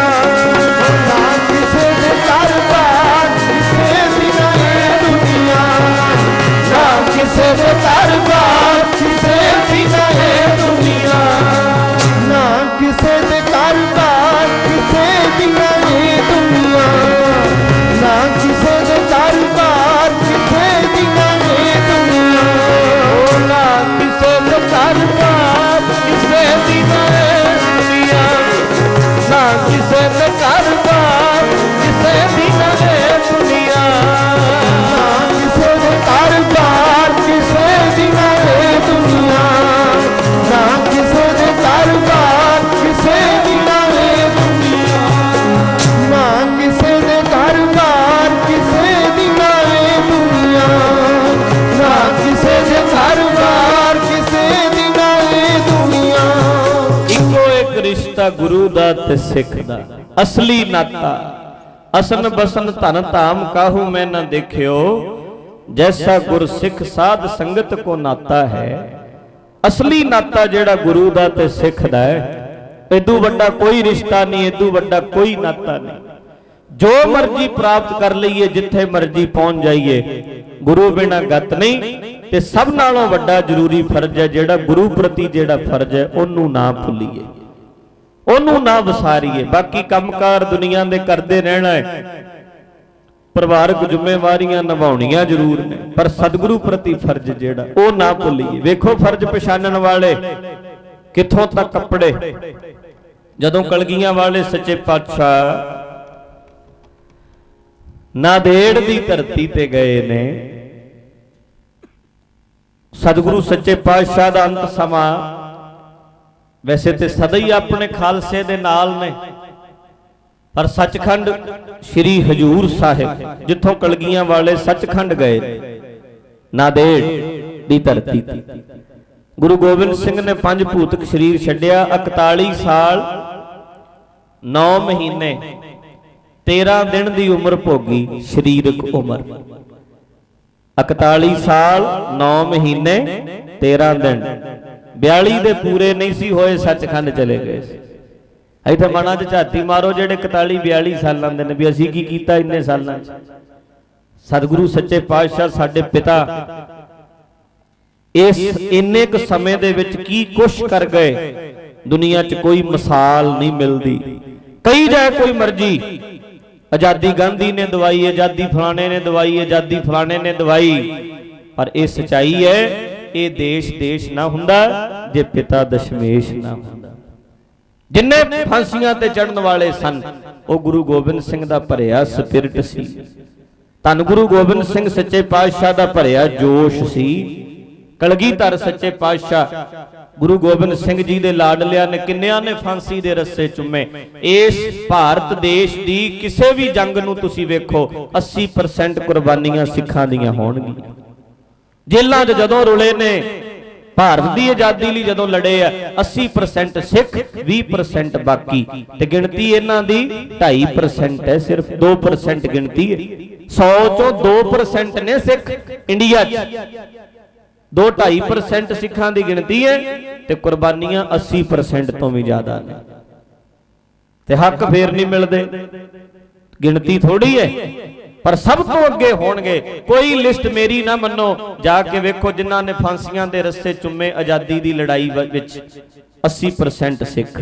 ਨਾ ਕਿਸੇ ਦਾ ਘਰ-ਬਾਰ ਕਿਸੇ ਦੀ ਨਾ ਇਹ ਦੁਨੀਆ, ਨਾ ਕਿਸੇ ਦਾ ਘਰ-ਬਾਰ ਕਿਸੇ ਦੀ ਨਾ ਇਹ ਦੁਨੀਆ, ਨਾ ਕਿਸੇ ਦੇ ਘਰ-ਬਾਰ ਕਿਸੇ ਦੀ ਨਾ ਇਹ ਦੁਨੀਆ, ਨਾ ਕਿਸੇ ਦੇ ਘਰ-ਬਾਰ ਕਿਸੇ ਦੀ ਨਾ ਇਹ ਦੁਨੀਆ, ਨਾ ਕਿਸੇ ਦੇ ਘਰ-ਬਾਰ ਕਿਸੇ ਦੀ ਨਾ ਇਹ ਦੁਨੀਆ, ਨਾ ਕਿਸੇ ਦੇ ਘਰ-ਬਾਰ ਕਿਸੇ ਦੀ ਨਾ ਇਹ ਦੁਨੀਆ, ਨਾ ਕਿਸੇ ਦੇ ਘਰ-ਬਾਰ ਕਿਸੇ ਦੀ ਨਾ ਇਹ ਦੁਨੀਆ, ਨਾ ਕਿਸੇ ਦੇ ਘਰ-ਬਾਰ ਕਿਸੇ ਦੀ ਨਾ ਇਹ ਦੁਨੀਆ, ਨਾ ਕਿਸੇ ਦੇ ਘਰ-ਬਾਰ ਕਿਸੇ ਦੀ ਨਾ ਇਹ ਦੁਨੀਆ, ਨਾ ਕਿਸੇ ਦੇ ਘਰ-ਬਾਰ ਕਿਸੇ ਦੀ ਨਾ ਇਹ ਦੁਨੀਆ। ਇੱਕੋ ਇੱਕ ਰਿਸ਼ਤਾ ਗੁਰੂ ਦਾ ਤੇ ਸਿੱਖ ਦਾ, ਅਸਲੀ ਨਾਤਾ। ਅਸਨ ਬਸਨ ਧਨ ਧਾਮ ਕਾਹੂ ਮੈਂ ਨਾ ਦੇਖਿਓ, ਜੈਸਾ ਗੁਰ ਸਿੱਖ ਸਾਧ ਸੰਗਤ ਕੋ ਨਾਤਾ ਹੈ। ਅਸਲੀ ਨਾਤਾ ਜਿਹੜਾ ਗੁਰੂ ਦਾ ਤੇ ਸਿੱਖ ਦਾ ਹੈ। ਇਦੋਂ ਵੱਡਾ ਕੋਈ ਰਿਸ਼ਤਾ ਨਹੀਂ, ਇਦੋਂ ਵੱਡਾ ਕੋਈ ਨਾਤਾ ਨਹੀਂ। जो मर्जी प्राप्त कर लईए, जिथे मर्जी पहुंच जाइए, गुरु बिना गत नहीं। ते सब नालों वड्डा जरूरी फर्ज है जिहड़ा गुरु प्रति जिहड़ा फर्ज है उहनूं ना भुल्लीए, उहनूं ना विसारीए। बाकी कंमकार दुनिया दे करदे रहना है, परिवारक जिम्मेवारियां निभाउणियां जरूर ने, पर सतगुरु प्रति फर्ज जिहड़ा वो ना भुल्लीए। वेखो फर्ज पछाणन वाले कित्थों तक कपड़े। जदों कलगियां वाले सच्चे पातशाह नादेड़ दी धरती ते गए ने, सतगुरु सच्चे पातशाह दा अंत समा वैसे तो सदा ही अपने खालसे दे नाल ने, पर सचखंड श्री हजूर साहिब जिथों कलगियां वाले सचखंड गए, नादेड़ दी धरती। गुरु गोबिंद सिंह ने 5 भूतक शरीर छड्डिया, 41 साल 9 महीने 13 दिन की उम्र भोगी, शरीरक उम्र 41 साल 9 महीने 13 दिन। 42 दे पूरे नहीं सी होए, सचखंड चले गए। इत्थे मना च झाती मारो जेडे 41-42 सालां दे ने भी असीं की कीता इन्ने सालां च। सतगुरु सच्चे पातशाह साडे पिता इस इन्ने क समय दे विच की कुछ कर गए, दुनिया च कोई मिसाल नहीं मिलती। कई जाए कोई मर्जी, आजादी गांधी ने दवाई, आजादी फलाने ने दवाई, आजादी फलाने ने दवाई, पर यह सच्चाई है, ये देश देश ना हुंदा जे पिता दशमेश ना हुंदा। जिन्ने फांसियां ते चढ़न वाले सन वो गुरु गोबिंद सिंह दा भरिया स्पिरिट सी, धन गुरु गोबिंद सिंह सच्चे पातशाह दा भरिया जोश सी। कलगीधर सच्चे पातशाह गुरु गोबिंद सिंह जी दे लाडलिया ने किन्नियां ने फांसी दे रस्से चुमे। इस भारत देश दी किसी भी जंग नूं तुसीं वेखो 80% कुर्बानियां सिखां दीयां होणगीਆਂ। जेलां 'च जदों रुले ने भारत की आजादी लई जदों लड़े आ, 80% सिख 20% बाकी, ते गिणती इन्हां दी 2.5% है, सिर्फ 2% गिणती है। 100 चों 2% ने सिख इंडिया 2-2.5% सिखां दी गिणती है, ते कुर्बानियां 80% तो भी ज्यादा ने। ते हक फेर नहीं मिलते, गिणती थोड़ी है, पर सब तो अगे होणगे। कोई लिस्ट मेरी ना मनो, जाके वेखो जिन्हां ने फांसियां दे रस्से चुमे आजादी दी लड़ाई विच 80% सिख,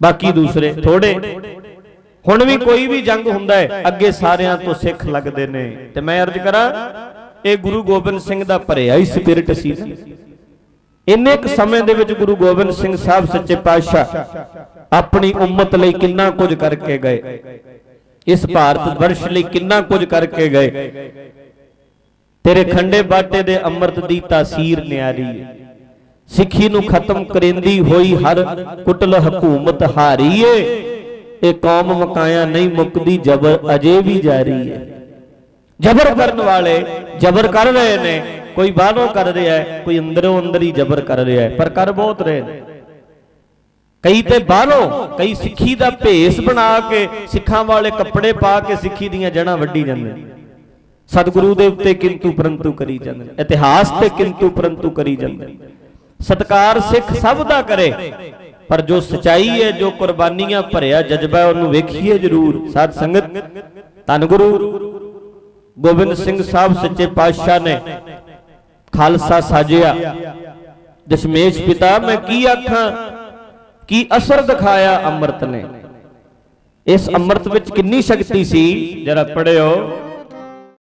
बाकी दूसरे थोड़े। हुण भी कोई भी जंग हुंदा है अगे सारियां तो सिख लगदे ने। ते मैं अर्ज करा, ये गुरु गोबिंद सिंह दा भरिया ही स्पिरिट सी। इन्ने क समय दे विच गुरु गोबिंद सिंह साहब सच्चे पातशाह अपनी उम्मत लई किन्ना कुछ करके गए, इस भारत वर्ष लई किन्ना कुछ करके गए। तेरे खंडे बाटे दे अमृत दी तासीर न्यारी है, सिखी नूं खत्म करेंदी होई हर कुटल हुकूमत हारी है। ये कौम मकाया नहीं मुकदी, जबर अजे भी जारी है। जबर करने वाले जबर कर रहे ने, कोई बाहरों कर रहा है, कोई अंदरों अंदर ही जबर कर रहा है, पर कर बहुत रहे हैं। कई ते बाहरों, कई सिੱਖੀ ਦਾ भेस बना के सिखां वाले कपड़े पा के सिੱਖੀ ਦੀਆਂ जड़ां वड्डी ਜਾਂਦੇ, सतगुरु दे उत्ते किंतु परंतु करी ਜਾਂਦੇ, इतिहास ते किंतु परंतु करी ਜਾਂਦੇ। सत्कार सिख सब दा करे, पर जो सच्चाई है, जो कुर्बानियां भरिया जज्बा है, उन्होंने वेखिए जरूर। साध संगत, धन गुरु गोबिंद सिंह साहब सच्चे पातशाह ने खालसा साजिया। दशमेश पिता मैं की आखां, की असर दिखाया अमृत ने। इस अमृत विच कितनी शक्ति सी, जरा पढ़ियो।